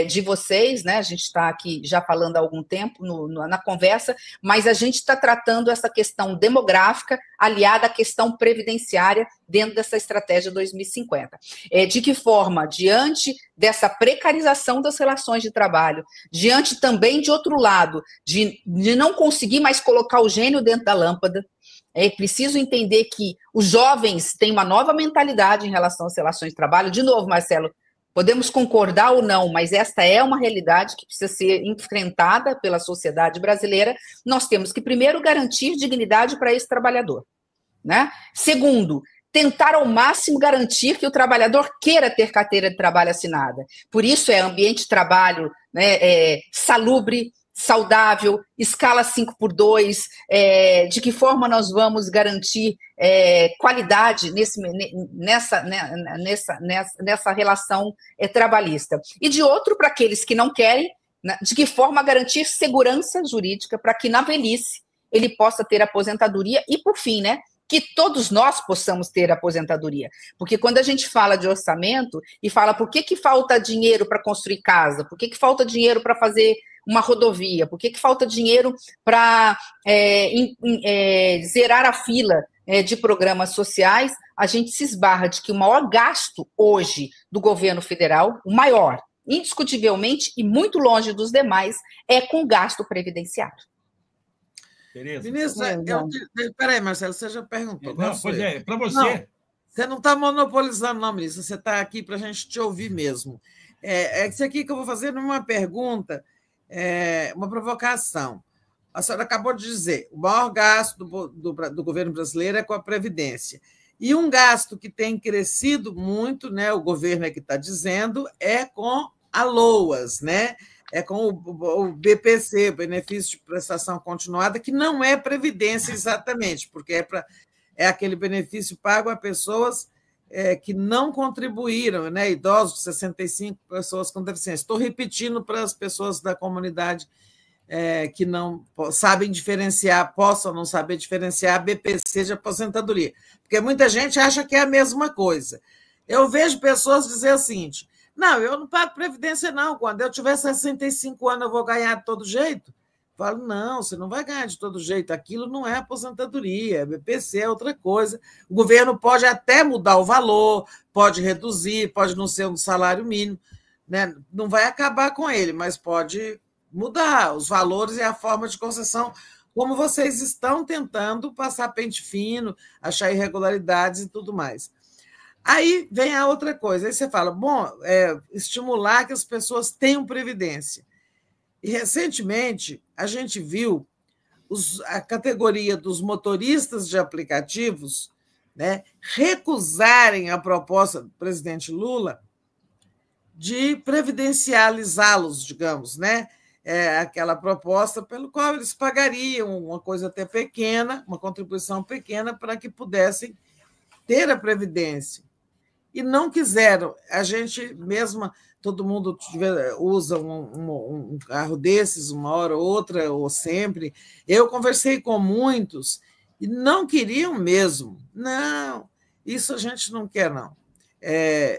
de vocês, né? A gente está aqui já falando há algum tempo na conversa, mas a gente está tratando essa questão demográfica aliada à questão previdenciária dentro dessa estratégia 2050. De que forma? Diante dessa precarização das relações de trabalho, diante também, de outro lado, de não conseguir mais colocar o gênio dentro da lâmpada. É preciso entender que os jovens têm uma nova mentalidade em relação às relações de trabalho. De novo, Marcelo, podemos concordar ou não, mas esta é uma realidade que precisa ser enfrentada pela sociedade brasileira. Nós temos que, primeiro, garantir dignidade para esse trabalhador, né? Segundo, tentar ao máximo garantir que o trabalhador queira ter carteira de trabalho assinada. Por isso é ambiente de trabalho, né, salubre, saudável, escala 5x2, de que forma nós vamos garantir qualidade nessa relação trabalhista. E de outro, para aqueles que não querem, né, de que forma garantir segurança jurídica para que na velhice ele possa ter aposentadoria e, por fim, né, que todos nós possamos ter aposentadoria. Porque quando a gente fala de orçamento e fala por que falta dinheiro para construir casa, por que falta dinheiro para fazer uma rodovia, por que falta dinheiro para zerar a fila de programas sociais, a gente se esbarra de que o maior gasto hoje do governo federal, o maior, indiscutivelmente e muito longe dos demais, é com gasto previdenciário. Ministra, peraí, Marcelo, você já perguntou. Não, pois é, para você. Você não está monopolizando, não, ministra. Você está aqui para a gente te ouvir mesmo. É isso aqui que eu vou fazer uma pergunta, uma provocação. A senhora acabou de dizer, o maior gasto do governo brasileiro é com a Previdência. E um gasto que tem crescido muito, né, o governo é que está dizendo, é com a LOAS, né? É com o BPC, Benefício de Prestação Continuada, que não é Previdência exatamente, porque é aquele benefício pago a pessoas que não contribuíram, né? Idosos, 65, pessoas com deficiência. Estou repetindo para as pessoas da comunidade que não sabem diferenciar, possam não saber diferenciar BPC de aposentadoria, porque muita gente acha que é a mesma coisa. Eu vejo pessoas dizer o seguinte: não, eu não pago Previdência, não. Quando eu tiver 65 anos, eu vou ganhar de todo jeito. Falo, não, você não vai ganhar de todo jeito. Aquilo não é aposentadoria, BPC é outra coisa. O governo pode até mudar o valor, pode reduzir, pode não ser um salário mínimo, né? Não vai acabar com ele, mas pode mudar os valores e a forma de concessão, como vocês estão tentando passar pente fino, achar irregularidades e tudo mais. Aí vem a outra coisa, aí você fala, bom, estimular que as pessoas tenham previdência. E, recentemente, a gente viu a categoria dos motoristas de aplicativos, né, recusarem a proposta do presidente Lula de previdencializá-los, digamos, né? Aquela proposta pelo qual eles pagariam uma coisa até pequena, uma contribuição pequena, para que pudessem ter a previdência. E não quiseram. A gente mesma, todo mundo usa um carro desses, uma hora ou outra, ou sempre. Eu conversei com muitos e não queriam mesmo. Não, isso a gente não quer, não.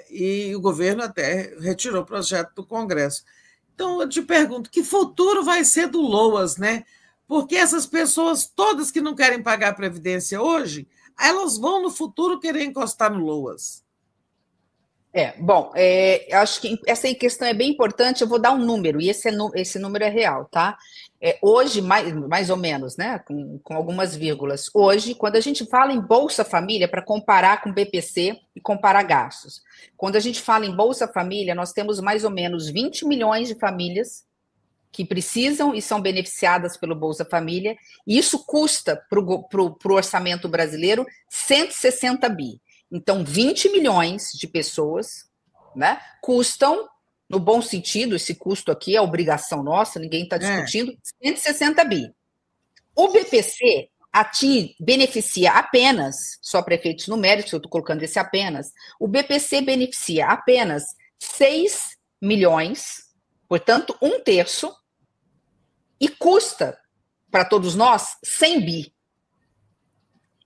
E o governo até retirou o projeto do Congresso. Então, eu te pergunto, que futuro vai ser do LOAS, né? Porque essas pessoas todas que não querem pagar a Previdência hoje, elas vão no futuro querer encostar no LOAS. Bom, acho que essa questão é bem importante. Eu vou dar um número, e esse número é real, tá? Hoje, mais ou menos, né? Com algumas vírgulas. Hoje, quando a gente fala em Bolsa Família, para comparar com BPC e comparar gastos, quando a gente fala em Bolsa Família, nós temos mais ou menos 20 milhões de famílias que precisam e são beneficiadas pelo Bolsa Família, e isso custa para o orçamento brasileiro 160 bi. Então, 20 milhões de pessoas, né, custam, no bom sentido, esse custo aqui é obrigação nossa, ninguém está discutindo, 160 bi. O BPC beneficia apenas, só para efeitos numéricos, eu estou colocando esse apenas, o BPC beneficia apenas 6 milhões, portanto, 1/3, e custa, para todos nós, 100 bi.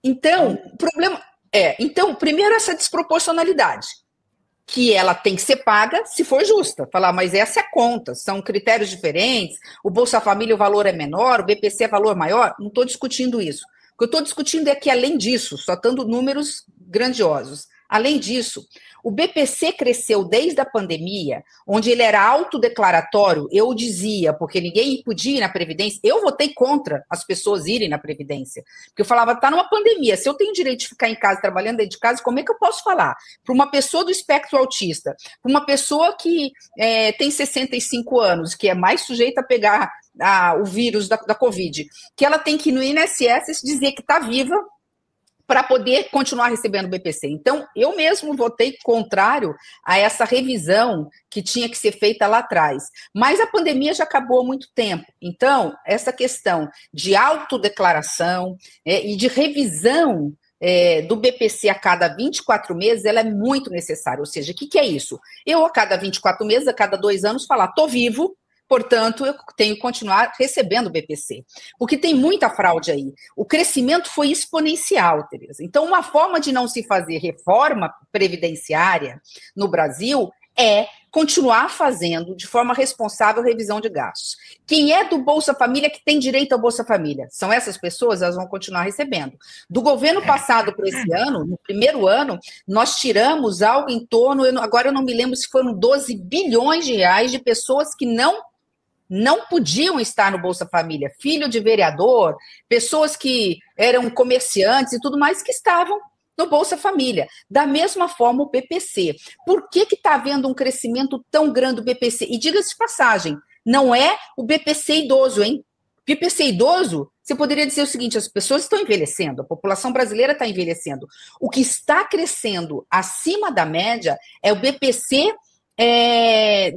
Então, o problema... Então, primeiro essa desproporcionalidade, que ela tem que ser paga se for justa. Falar, mas essa é a conta, são critérios diferentes, o Bolsa Família o valor é menor, o BPC é valor maior, não estou discutindo isso. O que eu estou discutindo é que, além disso, só dando números grandiosos, além disso, o BPC cresceu desde a pandemia, onde ele era autodeclaratório, eu dizia, porque ninguém podia ir na Previdência, eu votei contra as pessoas irem na Previdência, porque eu falava, está numa pandemia, se eu tenho direito de ficar em casa, trabalhando dentro de casa, como é que eu posso falar? Para uma pessoa do espectro autista, para uma pessoa que tem 65 anos, que é mais sujeita a pegar o vírus da Covid, que ela tem que ir no INSS dizer que está viva, para poder continuar recebendo o BPC. Então, eu mesmo votei contrário a essa revisão que tinha que ser feita lá atrás. Mas a pandemia já acabou há muito tempo. Então, essa questão de autodeclaração e de revisão do BPC a cada 24 meses, ela é muito necessária. Ou seja, o que é isso? Eu, a cada 24 meses, a cada 2 anos, falar, estou vivo, portanto, eu tenho que continuar recebendo o BPC. Porque tem muita fraude aí. O crescimento foi exponencial, Tereza. Então, uma forma de não se fazer reforma previdenciária no Brasil é continuar fazendo, de forma responsável, revisão de gastos. Quem é do Bolsa Família que tem direito ao Bolsa Família? São essas pessoas, elas vão continuar recebendo. Do governo passado para esse ano, no primeiro ano, nós tiramos algo em torno, agora eu não me lembro se foram 12 bilhões de reais de pessoas que não podiam estar no Bolsa Família, filho de vereador, pessoas que eram comerciantes e tudo mais, que estavam no Bolsa Família. Da mesma forma, o BPC. Por que está havendo um crescimento tão grande do BPC? E diga-se de passagem, não é o BPC idoso, hein? BPC idoso, você poderia dizer o seguinte, as pessoas estão envelhecendo, a população brasileira está envelhecendo. O que está crescendo acima da média é o BPC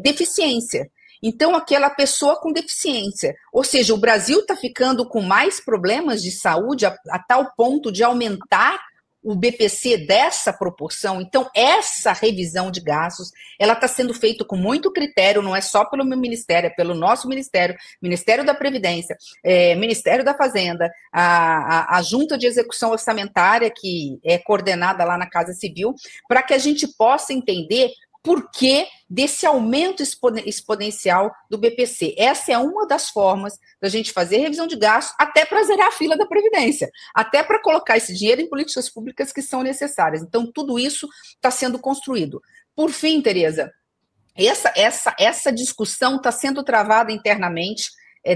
deficiência. Então, aquela pessoa com deficiência. Ou seja, o Brasil está ficando com mais problemas de saúde a tal ponto de aumentar o BPC dessa proporção. Então, essa revisão de gastos, ela está sendo feita com muito critério, não é só pelo meu ministério, é pelo nosso ministério, Ministério da Previdência, Ministério da Fazenda, a Junta de Execução Orçamentária, que é coordenada lá na Casa Civil, para que a gente possa entender por que desse aumento exponencial do BPC. Essa é uma das formas da gente fazer revisão de gastos, até para zerar a fila da Previdência, até para colocar esse dinheiro em políticas públicas que são necessárias. Então, tudo isso está sendo construído. Por fim, Tereza, essa discussão está sendo travada internamente,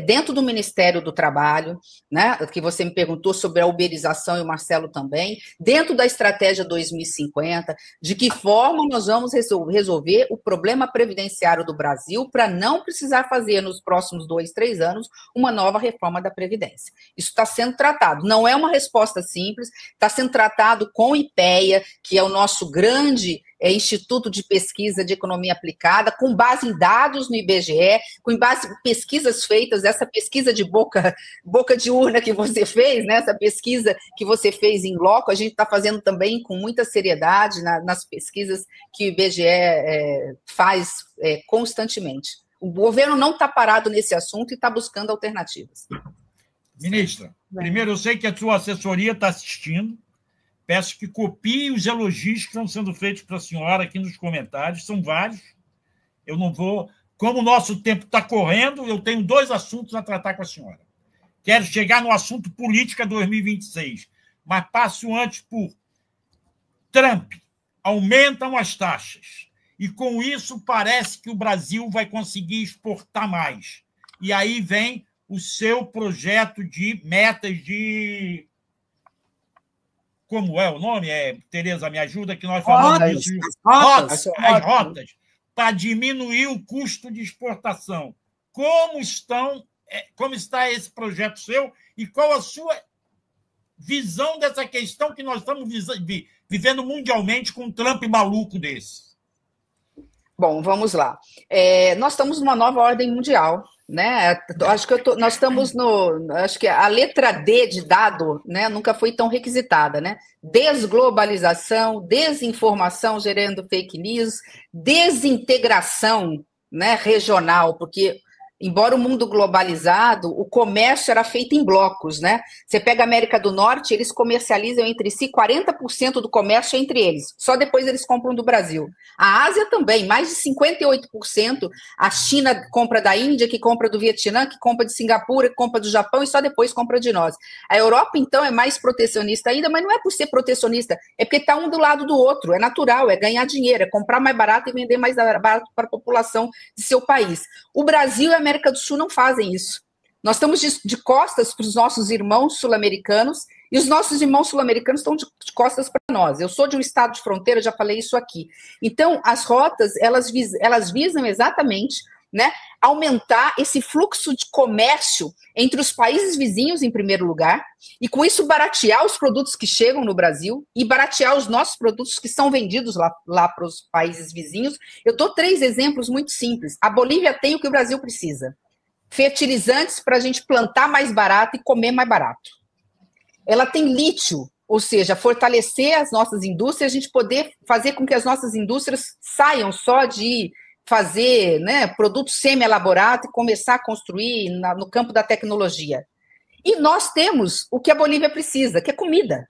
dentro do Ministério do Trabalho, né, que você me perguntou sobre a uberização e o Marcelo também, dentro da estratégia 2050, de que forma nós vamos resolver o problema previdenciário do Brasil para não precisar fazer nos próximos 2, 3 anos uma nova reforma da Previdência. Isso está sendo tratado. Não é uma resposta simples, está sendo tratado com o IPEA, que é o nosso grande Instituto de Pesquisa de Economia Aplicada, com base em dados no IBGE, com base em pesquisas feitas, essa pesquisa de boca de urna que você fez, né, essa pesquisa que você fez em loco, a gente está fazendo também com muita seriedade nas pesquisas que o IBGE faz constantemente. O governo não está parado nesse assunto e está buscando alternativas. Ministra, primeiro, eu sei que a sua assessoria está assistindo. Peço que copie os elogios que estão sendo feitos para a senhora aqui nos comentários. São vários. Eu não vou... Como o nosso tempo está correndo, eu tenho 2 assuntos a tratar com a senhora. Quero chegar no assunto política 2026, mas passo antes por Trump. Aumentam as taxas. E, com isso, parece que o Brasil vai conseguir exportar mais. E aí vem o seu projeto de metas de... Como é o nome? Tereza, me ajuda, que nós falamos disso. As rotas, para diminuir o custo de exportação. Como está esse projeto seu e qual a sua visão dessa questão que nós estamos vivendo mundialmente com um Trump maluco desse? Bom, vamos lá. Nós estamos numa nova ordem mundial, né? Acho que a letra D de dado, né, nunca foi tão requisitada, né? Desglobalização, desinformação gerando fake news, desintegração, né, regional, porque embora o mundo globalizado, o comércio era feito em blocos, né? Você pega a América do Norte, eles comercializam entre si 40% do comércio entre eles. Só depois eles compram do Brasil. A Ásia também, mais de 58%. A China compra da Índia, que compra do Vietnã, que compra de Singapura, que compra do Japão e só depois compra de nós. A Europa, então, é mais protecionista ainda, mas não é por ser protecionista, é porque está um do lado do outro. É natural, é ganhar dinheiro, é comprar mais barato e vender mais barato para a população de seu país. O Brasil e a América do Sul não fazem isso. Nós estamos de costas para os nossos irmãos sul-americanos e os nossos irmãos sul-americanos estão de costas para nós. Eu sou de um estado de fronteira, já falei isso aqui. Então, as rotas, elas visam exatamente, né, aumentar esse fluxo de comércio entre os países vizinhos, em primeiro lugar, e com isso baratear os produtos que chegam no Brasil e baratear os nossos produtos que são vendidos lá para os países vizinhos. Eu dou 3 exemplos muito simples. A Bolívia tem o que o Brasil precisa. Fertilizantes para a gente plantar mais barato e comer mais barato. Ela tem lítio, ou seja, fortalecer as nossas indústrias, a gente poder fazer com que as nossas indústrias saiam só de fazer, né, produto semi-elaborado e começar a construir no campo da tecnologia. E nós temos o que a Bolívia precisa, que é comida.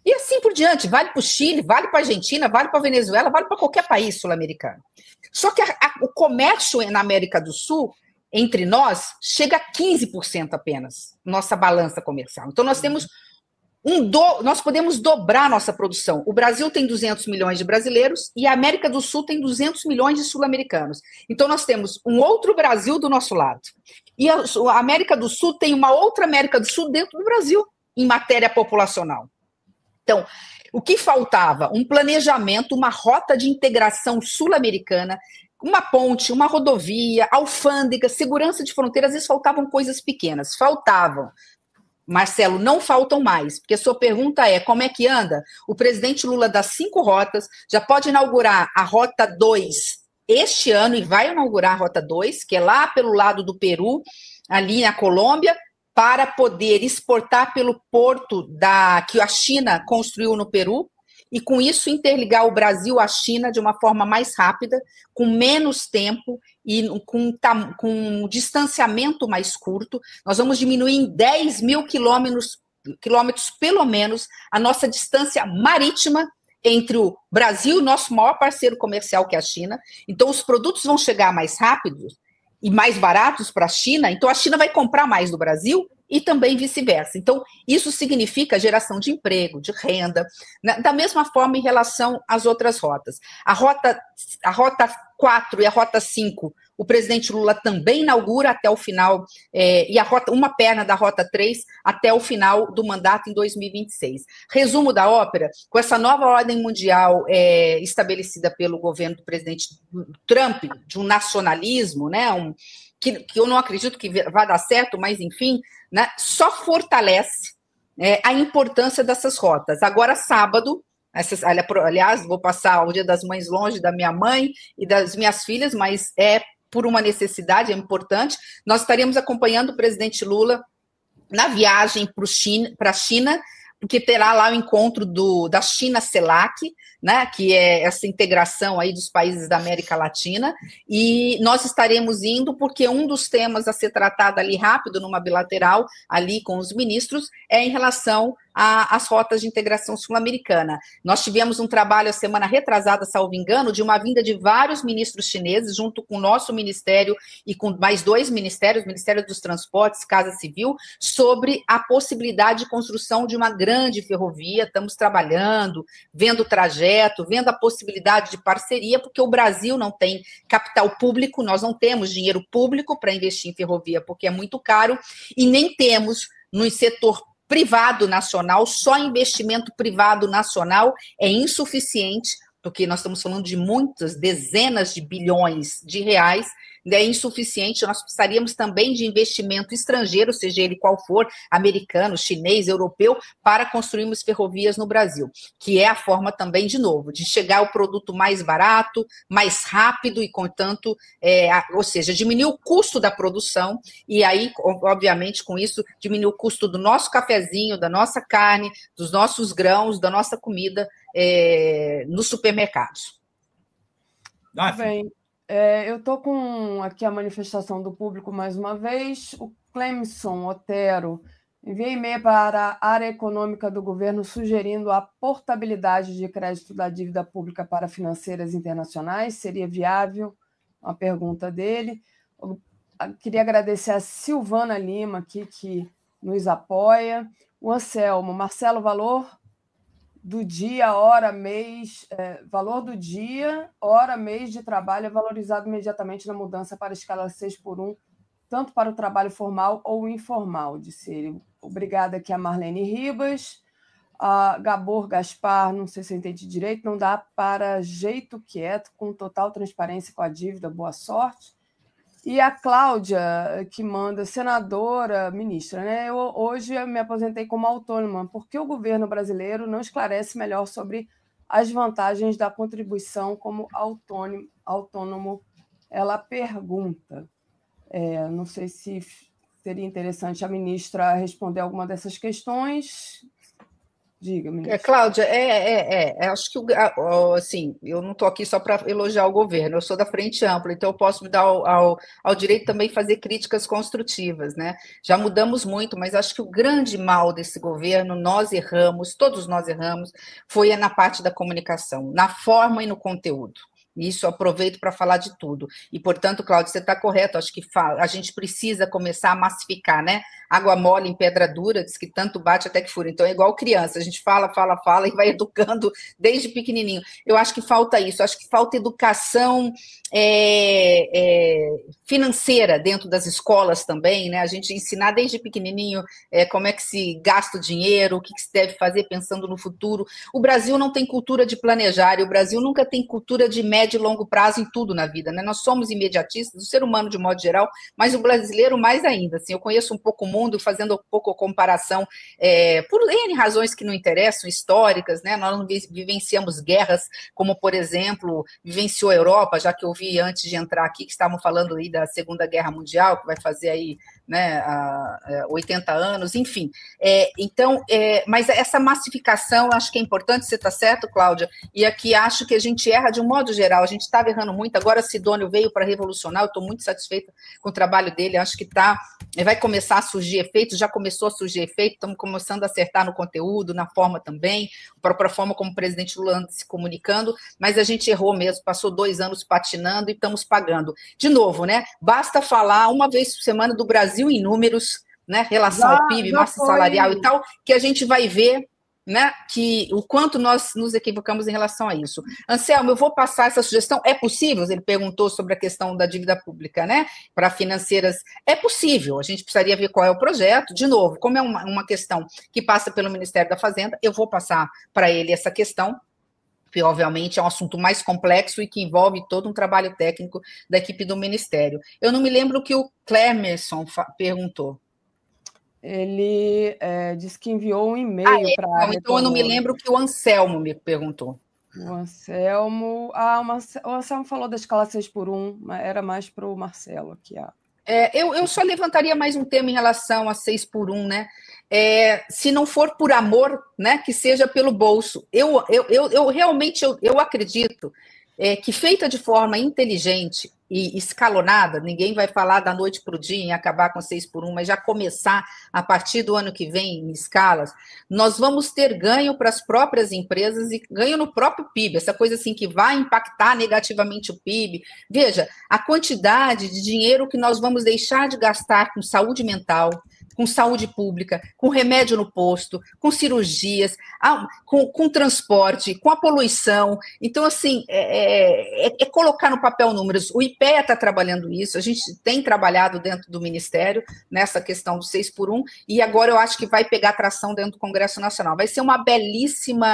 E assim por diante, vale para o Chile, vale para a Argentina, vale para a Venezuela, vale para qualquer país sul-americano. Só que o comércio na América do Sul, entre nós, chega a 15% apenas, nossa balança comercial. Então nós temos nós podemos dobrar a nossa produção. O Brasil tem 200 milhões de brasileiros e a América do Sul tem 200 milhões de sul-americanos. Então, nós temos um outro Brasil do nosso lado. E a América do Sul tem uma outra América do Sul dentro do Brasil, em matéria populacional. Então, o que faltava? Um planejamento, uma rota de integração sul-americana, uma ponte, uma rodovia, alfândega, segurança de fronteiras. Às vezes faltavam coisas pequenas, faltavam. Marcelo, não faltam mais, porque a sua pergunta é como é que anda? O presidente Lula dá 5 rotas, já pode inaugurar a Rota 2 este ano e vai inaugurar a Rota 2, que é lá pelo lado do Peru, ali na Colômbia, para poder exportar pelo porto que a China construiu no Peru, e com isso interligar o Brasil à China de uma forma mais rápida, com menos tempo e com um distanciamento mais curto. Nós vamos diminuir em 10 mil quilômetros, pelo menos, a nossa distância marítima entre o Brasil, nosso maior parceiro comercial, que é a China. Então, os produtos vão chegar mais rápidos e mais baratos para a China, então a China vai comprar mais do Brasil e também vice-versa. Então, isso significa geração de emprego, de renda, da mesma forma em relação às outras rotas. A rota 4 e a Rota 5, o presidente Lula também inaugura até o final, e uma perna da Rota 3 até o final do mandato em 2026. Resumo da ópera: com essa nova ordem mundial estabelecida pelo governo do presidente Trump, de um nacionalismo, né, que eu não acredito que vai dar certo, mas enfim, né, só fortalece a importância dessas rotas. Agora, sábado, aliás, vou passar o Dia das Mães longe da minha mãe e das minhas filhas, mas é por uma necessidade, é importante. Nós estaremos acompanhando o presidente Lula na viagem para a China, porque terá lá o encontro da China-CELAC, né, que é essa integração aí dos países da América Latina, e nós estaremos indo porque um dos temas a ser tratado ali rápido, numa bilateral, ali com os ministros, é em relação às rotas de integração sul-americana. Nós tivemos um trabalho a semana retrasada, salvo engano, de uma vinda de vários ministros chineses, junto com o nosso ministério e com mais 2 ministérios, Ministério dos Transportes, Casa Civil, sobre a possibilidade de construção de uma grande ferrovia. Estamos trabalhando, vendo o trajeto, vendo a possibilidade de parceria, porque o Brasil não tem capital público, nós não temos dinheiro público para investir em ferrovia, porque é muito caro, e nem temos no setor privado nacional. Só investimento privado nacional é insuficiente, porque nós estamos falando de muitas dezenas de bilhões de reais, é insuficiente. Nós precisaríamos também de investimento estrangeiro, seja ele qual for, americano, chinês, europeu, para construirmos ferrovias no Brasil, que é a forma também, de novo, de chegar ao produto mais barato, mais rápido e, portanto, ou seja, diminuir o custo da produção e aí, obviamente, com isso, diminuir o custo do nosso cafezinho, da nossa carne, dos nossos grãos, da nossa comida nos supermercados. Bem, eu estou com aqui a manifestação do público mais uma vez. O Clemson Otero envia e-mail para a área econômica do governo sugerindo a portabilidade de crédito da dívida pública para financeiras internacionais. Seria viável? Uma pergunta dele. Eu queria agradecer a Silvana Lima aqui, que nos apoia. O Anselmo: Marcelo, valor do dia, hora, mês, valor do dia, hora, mês de trabalho é valorizado imediatamente na mudança para a escala 6x1, tanto para o trabalho formal ou informal, disse ele. Obrigada aqui a Marlene Ribas. A Gabor Gaspar, não sei se eu entendi direito, não dá para jeito quieto, com total transparência com a dívida, boa sorte. E a Cláudia, que manda: senadora, ministra, né? Hoje eu me aposentei como autônoma. Por que o governo brasileiro não esclarece melhor sobre as vantagens da contribuição como autônomo? Ela pergunta. Não sei se seria interessante a ministra responder alguma dessas questões. Diga, ministra. Cláudia, acho que assim, eu não estou aqui só para elogiar o governo, eu sou da Frente Ampla, então eu posso me dar ao direito também fazer críticas construtivas, né? Já mudamos muito, mas acho que o grande mal desse governo, nós erramos, todos nós erramos, foi na parte da comunicação, na forma e no conteúdo. Isso eu aproveito para falar de tudo. E, portanto, Cláudio, você está correto, acho que a gente precisa começar a massificar, né? Água mole em pedra dura, diz que tanto bate até que fura. Então, é igual criança, a gente fala e vai educando desde pequenininho. Eu acho que falta isso, acho que falta educação financeira dentro das escolas também, né? A gente ensinar desde pequenininho como é que se gasta o dinheiro, o que se deve fazer pensando no futuro. O Brasil não tem cultura de planejar, e o Brasil nunca tem cultura de médio e longo prazo em tudo na vida, né? Nós somos imediatistas, o ser humano de modo geral, mas o brasileiro mais ainda. Assim, eu conheço um pouco o mundo, fazendo um pouco a comparação, por N razões que não interessam, históricas, né? Nós não vivenciamos guerras, como, por exemplo, vivenciou a Europa, já que eu vi antes de entrar aqui, que estavam falando aí da Segunda Guerra Mundial, que vai fazer aí, né, 80 anos, enfim. Então, mas essa massificação, acho que é importante, você está certo, Cláudia, e aqui acho que a gente erra de um modo geral, a gente estava errando muito, agora Sidônio veio para revolucionar, eu estou muito satisfeita com o trabalho dele, acho que vai começar a surgir efeito, já começou a surgir efeito, estamos começando a acertar no conteúdo, na forma também, a própria forma como o presidente Lula anda se comunicando, mas a gente errou mesmo, passou 2 anos patinando e estamos pagando. De novo, né? Basta falar uma vez por semana do Brasil em números, né? Relação ao PIB, massa salarial e tal, que a gente vai ver, né, que o quanto nós nos equivocamos em relação a isso. Anselmo, eu vou passar essa sugestão. É possível? Ele perguntou sobre a questão da dívida pública, né, para financeiras. É possível, a gente precisaria ver qual é o projeto. De novo, como é uma questão que passa pelo Ministério da Fazenda, eu vou passar para ele essa questão, que obviamente é um assunto mais complexo e que envolve todo um trabalho técnico da equipe do Ministério. Eu não me lembro o que o Clemerson perguntou. Ele disse que enviou um e-mail para a Então eu não me lembro o que o Anselmo me perguntou. O Anselmo falou da escala 6x1, era mais para o Marcelo aqui. Eu só levantaria mais um tema em relação a 6x1, né? Se não for por amor, né, que seja pelo bolso. Eu realmente acredito que feita de forma inteligente e escalonada, ninguém vai falar da noite para o dia em acabar com 6x1, mas já começar a partir do ano que vem em escalas, nós vamos ter ganho para as próprias empresas e ganho no próprio PIB, essa coisa assim que vai impactar negativamente o PIB. Veja, a quantidade de dinheiro que nós vamos deixar de gastar com saúde mental, com saúde pública, com remédio no posto, com cirurgias, com transporte, com a poluição. Então, assim, colocar no papel números. O IPEA está trabalhando isso, a gente tem trabalhado dentro do Ministério nessa questão do 6x1, e agora eu acho que vai pegar tração dentro do Congresso Nacional. Vai ser um belíssimo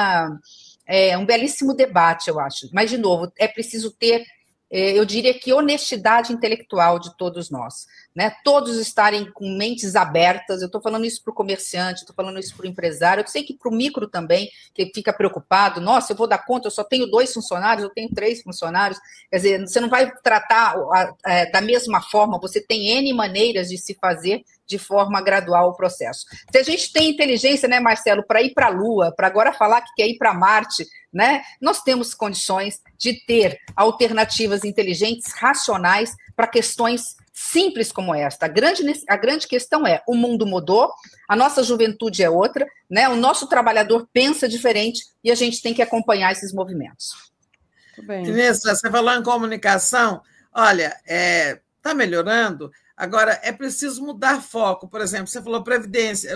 debate, eu acho. Mas, de novo, é preciso ter, eu diria que honestidade intelectual de todos nós, né? Todos estarem com mentes abertas. Eu estou falando isso para o comerciante, estou falando isso para o empresário, eu sei que para o micro também, que fica preocupado, nossa, eu vou dar conta, eu só tenho 2 funcionários, eu tenho 3 funcionários, quer dizer, você não vai tratar da mesma forma, você tem N maneiras de se fazer de forma gradual o processo. Se a gente tem inteligência, né, Marcelo, para ir para a Lua, para agora falar que quer ir para Marte, né, nós temos condições de ter alternativas inteligentes, racionais, para questões simples como esta. A grande questão é, o mundo mudou, a nossa juventude é outra, né, o nosso trabalhador pensa diferente e a gente tem que acompanhar esses movimentos. Muito bem. Vanessa, você falou em comunicação, olha, está melhorando. Agora, é preciso mudar foco. Por exemplo, você falou previdência,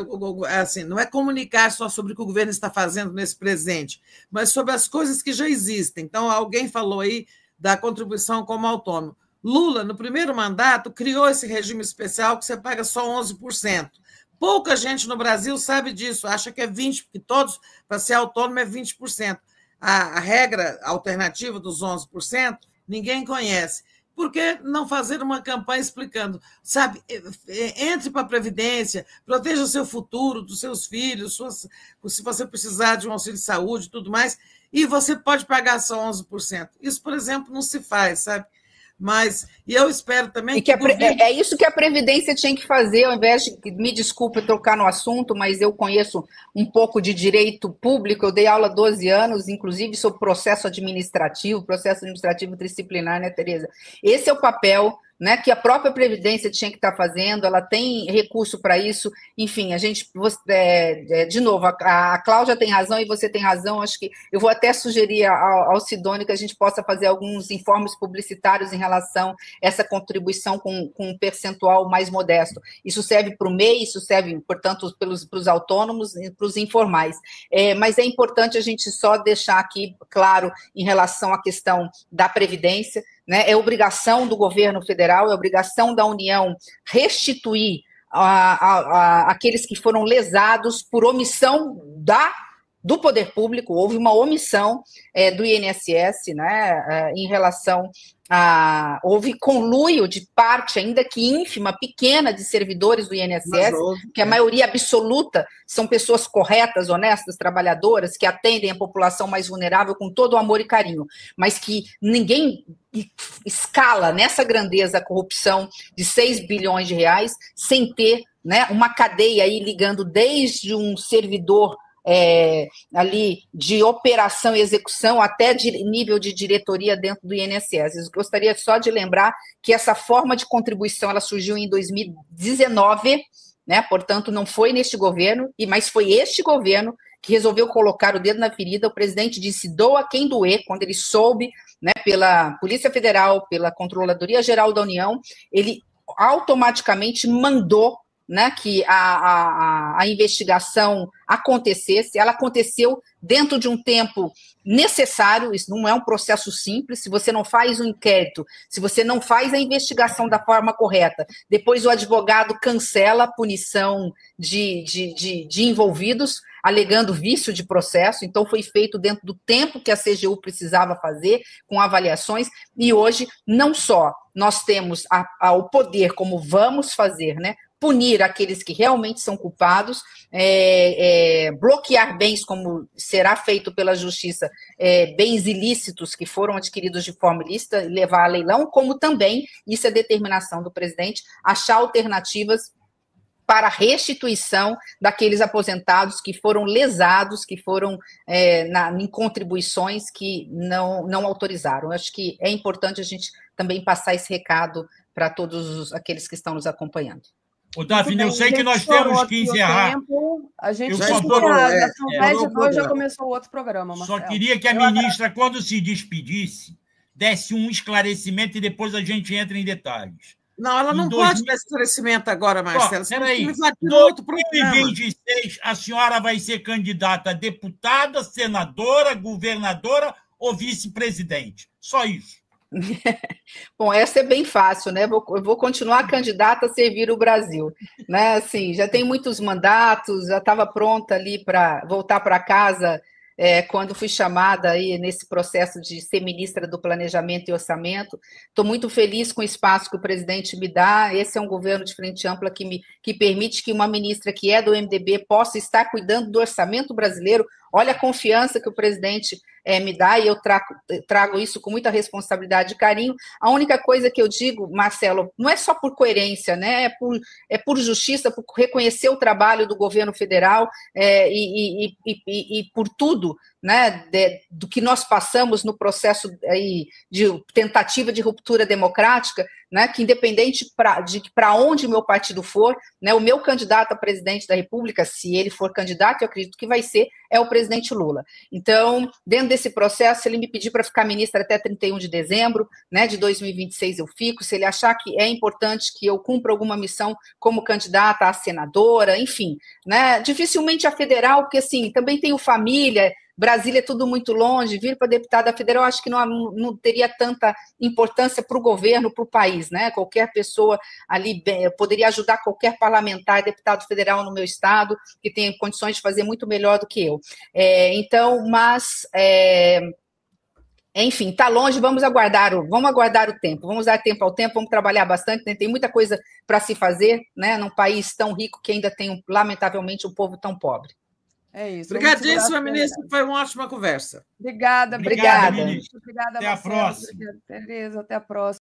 assim, não é comunicar só sobre o que o governo está fazendo nesse presente, mas sobre as coisas que já existem. Então, alguém falou aí da contribuição como autônomo. Lula, no primeiro mandato, criou esse regime especial que você paga só 11%. Pouca gente no Brasil sabe disso, acha que é 20%, porque todos, para ser autônomo, é 20%. A regra alternativa dos 11%, ninguém conhece. Por que não fazer uma campanha explicando? Sabe, entre para a Previdência, proteja o seu futuro, dos seus filhos, se você precisar de um auxílio de saúde e tudo mais, e você pode pagar só 11%. Isso, por exemplo, não se faz, sabe? Mas, e eu espero também que é isso que a Previdência tinha que fazer, ao invés de, me desculpe trocar no assunto, mas eu conheço um pouco de direito público, eu dei aula há 12 anos, inclusive sobre processo administrativo disciplinar, né, Tereza? Esse é o papel né, que a própria Previdência tinha que estar fazendo, ela tem recurso para isso, enfim, a gente, de novo, a Cláudia tem razão e você tem razão, acho que eu vou até sugerir ao Sidônio que a gente possa fazer alguns informes publicitários em relação a essa contribuição com um percentual mais modesto. Isso serve para o MEI, isso serve, portanto, para os autônomos e para os informais. Mas é importante a gente só deixar aqui claro em relação à questão da Previdência, né? É obrigação do governo federal, é obrigação da União restituir aqueles que foram lesados por omissão do poder público. Houve uma omissão do INSS, né, em relação houve conluio de parte, ainda que ínfima, pequena, de servidores do INSS, que a maioria absoluta são pessoas corretas, honestas, trabalhadoras, que atendem a população mais vulnerável com todo o amor e carinho, mas que ninguém escala nessa grandeza a corrupção de 6 bilhões de reais sem ter, né, uma cadeia aí ligando desde um servidor ali de operação e execução até nível de diretoria dentro do INSS. Eu gostaria só de lembrar que essa forma de contribuição ela surgiu em 2019, né? Portanto, não foi neste governo, mas foi este governo que resolveu colocar o dedo na ferida. O presidente disse: doa quem doer, quando ele soube, né, pela Polícia Federal, pela Controladoria Geral da União, ele automaticamente mandou, né, que a investigação acontecesse. Ela aconteceu dentro de um tempo necessário, isso não é um processo simples. Se você não faz o inquérito, se você não faz a investigação da forma correta, depois o advogado cancela a punição de envolvidos, alegando vício de processo. Então foi feito dentro do tempo que a CGU precisava fazer, com avaliações, e hoje não só nós temos o poder, como vamos fazer, né, punir aqueles que realmente são culpados, bloquear bens, como será feito pela Justiça, bens ilícitos que foram adquiridos de forma ilícita, levar a leilão, como também, isso é determinação do presidente, achar alternativas para a restituição daqueles aposentados que foram lesados, que foram em contribuições que não autorizaram. Eu acho que é importante a gente também passar esse recado para todos aqueles que estão nos acompanhando. Ô, Daphne, eu sei que nós temos que encerrar. A gente já encerrar. São 10h02, já começou o outro programa, Marcelo. Só queria que a ministra, quando se despedisse, desse um esclarecimento e depois a gente entra em detalhes. Não, ela não pode dar esclarecimento agora, Marcelo. Peraí, em 2026, a senhora vai ser candidata a deputada, senadora, governadora ou vice-presidente? Só isso. Bom, essa é bem fácil, né? Eu vou continuar candidata a servir o Brasil, né? Assim, já tem muitos mandatos, já estava pronta ali para voltar para casa quando fui chamada aí nesse processo de ser ministra do Planejamento e Orçamento. Estou muito feliz com o espaço que o presidente me dá. Esse é um governo de frente ampla que permite que uma ministra que é do MDB possa estar cuidando do orçamento brasileiro. Olha a confiança que o presidente me dá, e eu trago isso com muita responsabilidade e carinho. A única coisa que eu digo, Marcelo, não é só por coerência, né? É por justiça, por reconhecer o trabalho do governo federal e por tudo, né, do que nós passamos no processo aí de tentativa de ruptura democrática, né, que independente de para onde o meu partido for, né, o meu candidato a presidente da República, se ele for candidato, eu acredito que vai ser, é o presidente Lula. Então, dentro desse processo, se ele me pedir para ficar ministra até 31 de dezembro, né, de 2026 eu fico. Se ele achar que é importante que eu cumpra alguma missão como candidata a senadora, enfim, né, dificilmente a federal, porque assim, também tenho família, Brasília é tudo muito longe, vir para deputada federal, acho que não teria tanta importância para o governo, para o país, né? Qualquer pessoa ali poderia ajudar qualquer parlamentar, deputado federal no meu estado, que tem condições de fazer muito melhor do que eu. Enfim, está longe, vamos aguardar o tempo, vamos dar tempo ao tempo, vamos trabalhar bastante, né? Tem muita coisa para se fazer, né? Num país tão rico que ainda tem, lamentavelmente, um povo tão pobre. É isso. Obrigadíssima, ministra. Foi uma ótima conversa. Obrigada. Obrigada, ministra. Obrigada, até a próxima. Obrigada, Tereza. Até a próxima.